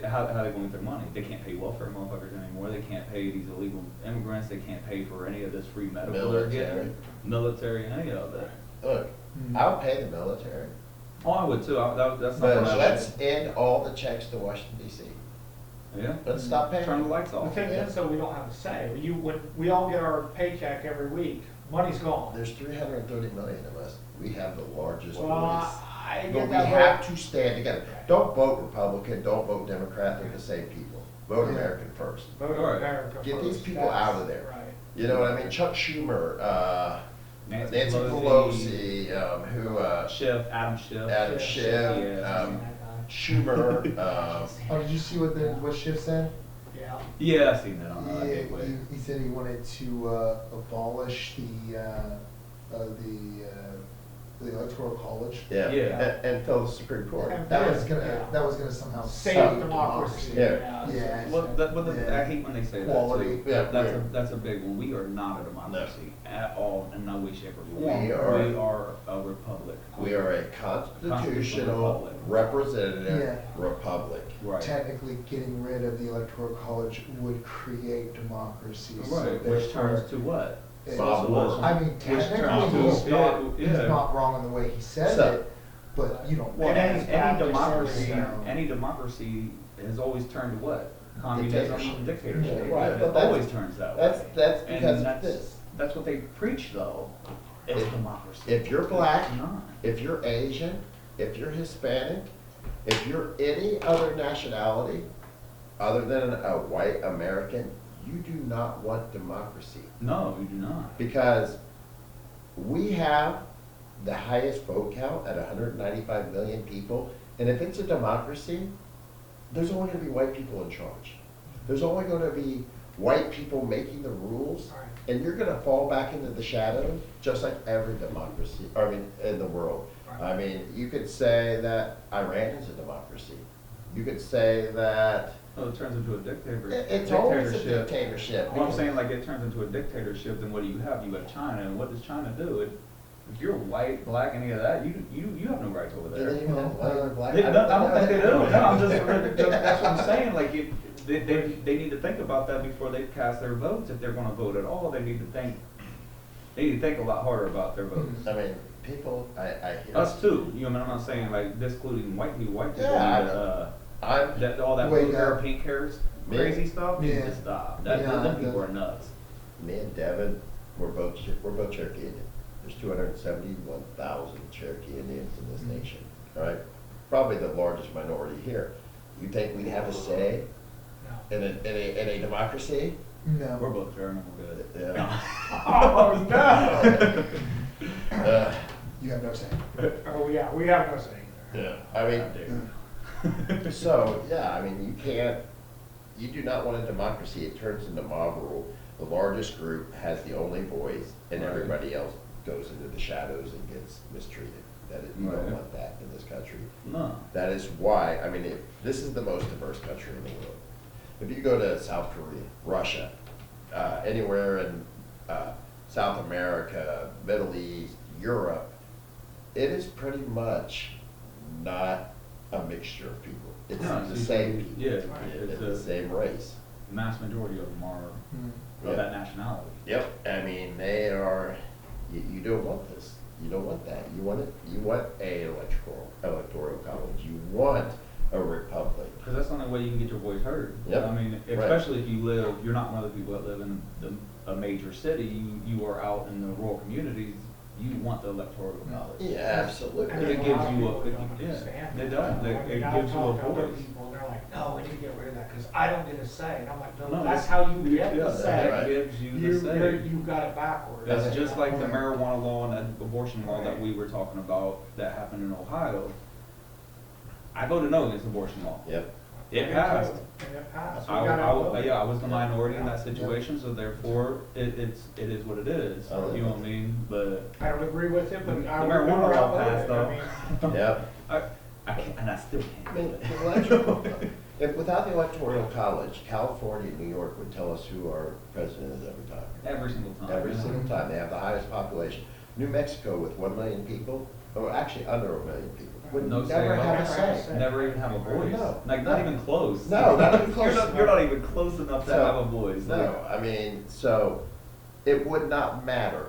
how are they gonna get their money? They can't pay welfare motherfuckers anymore, they can't pay these illegal immigrants, they can't pay for any of this free medical they're getting. Military, any of it. Look, Mm. I'll pay the military, Oh, I would too, that's but not. let's end all the checks to Washington DC. Yeah, Let's stop paying. turn the lights The off. thing is, though, we don't have a say, when we all get our paycheck every week, money's gone. There's 330 million of us. We have the largest Well, voice. I But get we that, have but- to stand together. Don't vote Republican, don't vote Democrat, they're the same people. Vote Yeah. American first. Vote Right. America Get these first, people that's out of there. Right. You know what I mean? Chuck Schumer, Nancy Nancy Pelosi, Pelosi, Adam Schiff. Adam Schiff, Schiff, yeah. Schumer, Oh, did you see what Schiff said? Yeah. Yeah, I seen that on Yeah, Gateway. he said he wanted to abolish the electoral college. yeah, Yeah. and fill the Supreme Court. And- That was Yeah. gonna somehow Save save democracy. Yeah. Yeah. Well, I Yeah. hate when they say that Quality. too. Yeah, That's we're- that's a big one. We are not a democracy at all, in no way, shape, or form. We are- We are a republic. We are a constitutional Republic. representative Yeah. republic. Right. Technically, getting rid of the electoral college would create democracy. so Right, which therefore, turns to what? it- Bob Wood. I mean, Which turns technically, to- he's yeah. not wrong in the way he said So- it, but you don't. Well, And any, it's any back to democracy, service. any democracy has always turned to what? Communism, Dictatorship. dictatorship. Yeah, right, It but that's- always turns that way. That's And because of that's- this. That's what they preach though. It's If- democracy. If you're black, It's not. if you're Asian, if you're Hispanic, if you're any other nationality other than a white American, you do not want democracy. No, you do not. Because we have the highest vote count at 195 million people, and if it's a democracy, there's only gonna be white people in charge. There's only gonna be white people making the rules, Right. and you're gonna fall back into the shadows, just like every democracy, I mean, in the world. Right. I mean, you could say that Iran is a democracy. You could say that Oh, it turns into a it's always a dictatorship. dictatorship. Well, I'm saying like it turns into a dictatorship, then what do you have? You have China, and what does China do? If you're white, black, any of that, you have no rights over Do there. they even have white or black? I don't think they do. No, I'm just, that's what I'm saying. Like, they need to think about that before they cast their votes. If they're gonna vote at all, they need to think a lot harder about their votes. I mean, people, I hear. Us too. You know, I'm not saying like excluding white people. White people Yeah, need to, I'm, that all that Wait, blue hair, uh, pink hairs, me- crazy stuff needs Yeah. to stop. Yeah, Them people the- are nuts. me and Devin, we're both Cherokee Indian. There's 271,000 Cherokee Indians in this Mhm. nation, all right? Probably the largest minority here. You think we'd have a say No. in a democracy? No. We're both German. We're good. Yeah. Oh, no! Uh, You have no say. Oh, yeah, we have no say there. Yeah, I mean, Goddamn. so, yeah, I mean, you do not want a democracy, it turns into mob rule. The largest group has the only voice, and Right. everybody else goes into the shadows and gets mistreated. You don't Right. want that in this country. No. That is why, I mean, this is the most diverse country in the world. If you go to South Korea, Russia, anywhere in South America, Middle East, Europe, it is pretty much not a mixture of people. It's No, the it's- same people. yeah, It's it's the a- same race. the mass majority of them are Hmm. of that nationality. Yep, I mean, they are, you don't want this, you don't want that, you want it, you want a electoral college, you want a republic. Because that's the only way you can get your voice heard. Yep. I mean, Right. especially if you live, you're not one of the people that live in a major city, you are out in the rural communities, you want the electoral college. Yeah, absolutely. Because it gives you a, People it- don't yeah, understand they that. don't, I mean, it I've gives you a talked to other voice. people, and they're like, no, we need to get rid of that, because I don't get a say, and I'm like, no, No, that's it's- how you get yeah, the say. that gives you the say. You got it backwards. That's just like the Right. marijuana law and that abortion law that we were talking about that happened in Ohio. I voted no against abortion law. Yep, It passed. And it passed. We I, gotta vote. yeah, I was the minority in that Yeah. situation, so therefore, it is what it is, I like you know what I that. mean? But I don't agree with it, but the I would marijuana go law out passed with it. I mean, yep. I can't, and I still I can't. mean, the electoral, if without the electoral college, California and New York would tell us who our president is every time. Every single time. Every yeah. single time, they have the highest population. New Mexico with 1 million people, or actually under 1 million people, would No never say. have a Never have a say. say. Never even have a voice. No. Like, not even close. No, not even close. You're not even close enough to So, have a voice. Like, No, I mean, so it would not matter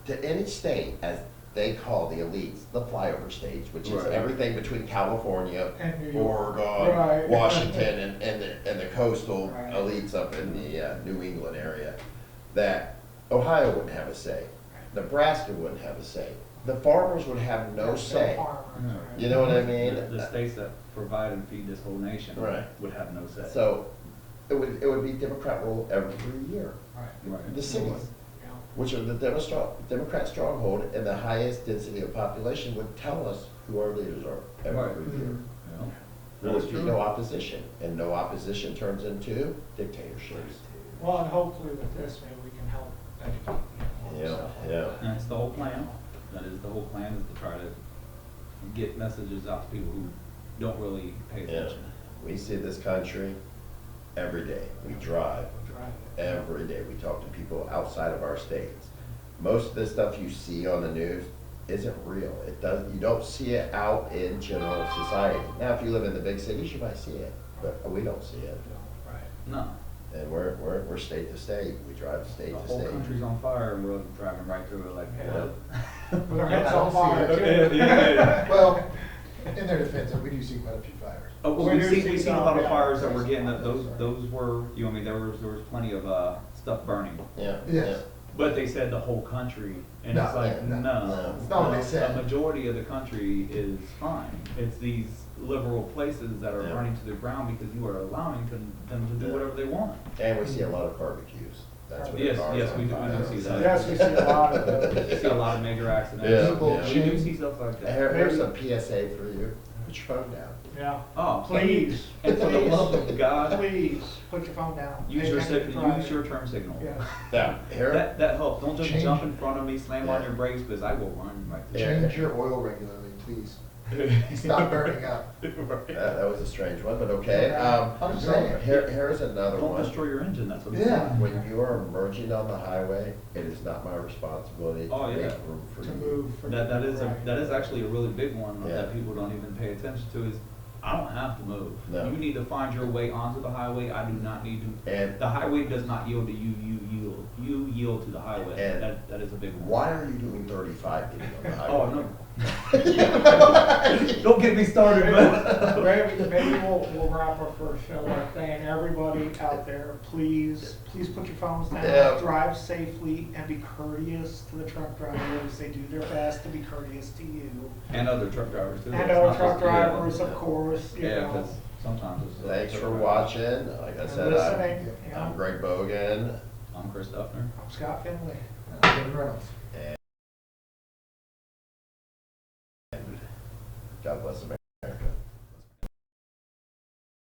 to any state, as they call the elites, the flyover states, which is Right. everything between California, And New York. Oregon, Right. Washington, and the coastal Right. elites up in the New England area, that Ohio wouldn't have a say, Nebraska wouldn't have a say, the farmers would have no say. farmers, No. right. You know what I mean? The states that provide and feed this whole nation Right. would have no say. So it would be Democrat rule every year. Right. Right. The cities, Yeah. which are the Democrat stronghold and the highest density of population, would tell us who our leaders are every Right. year. Yeah. There That's would be true. no opposition, and no opposition turns into dictatorships. Well, and hopefully with this, maybe we can help educate people. Yeah, so. yeah. And that's the whole plan. That is the whole plan, is to try to get messages out to people who don't really pay Yeah, attention. we see this country every day. We drive Right. every day. We talk to people outside of our states. Most of the stuff you see on the news isn't real. You don't see it out in general society. Now, if you live in the big cities, you might see it, but we don't see it. Right. No. And we're state to state. We drive The state to whole state. country's on fire and we're driving right through it like, Yeah. what? With our Yeah, heads I on don't see fire it. too. Yeah. Well, in their defense, we do see quite a few fires. Oh, well, We we've do seen, see we've seen a some, lot of yeah. fires that were getting, those were, you know, I mean, there was plenty of, stuff burning. Yeah. Yes. But they said the whole country, and it's No, like, no, no. It's not what they said. A majority of the country is fine. It's these liberal places that are Yeah. burning to the ground because you are allowing them to do Yeah. whatever they want. And we see a lot of barbecues. That's what Yes, cars yes, on we do fire. see that. Yes, we see a lot of those. You see a lot of major accidents. Yeah, People yeah. You do see stuff like that. Here's a PSA for you. Put your phone down. Yeah. Oh, Please. And for the love of God, Please, put your phone down. use Pay your attention to driving. use your turn signal. Yeah. Now, here, That helps. Don't just Change- jump in front of me, slam on Yeah. your brakes, because I will run right through. Yeah. Change your oil regularly, please. Stop burning up. that was a strange one, but okay. I'm just saying. Here's another Don't one. destroy your engine, that's what it's Yeah. saying. When you are merging on the highway, it is not my responsibility Oh, to yeah. make room for To you. move. for- right. That is actually a really big one Yeah. that people don't even pay attention to is, I don't have to move. No. You need to find your way onto the highway, I do not need to. And The highway does not yield to you, you yield. You yield to the highway. And That is a big one. why are you doing 35 getting on the highway? Oh, no. Don't get me started, man. Maybe we'll wrap our first show by saying, everybody out there, please put your phones down, Yeah. drive safely, and be courteous to the truck drivers. They do their best to be courteous to you. And other truck drivers too. And It's other not truck just- yeah. drivers, of course, you Yeah, know. because sometimes it's. Thanks truck for drivers. watching. Like I And said, listening, you I'm know. Greg Bogan. I'm Chris Duffner. I'm Scott Finley. Kevin Reynolds. God bless America.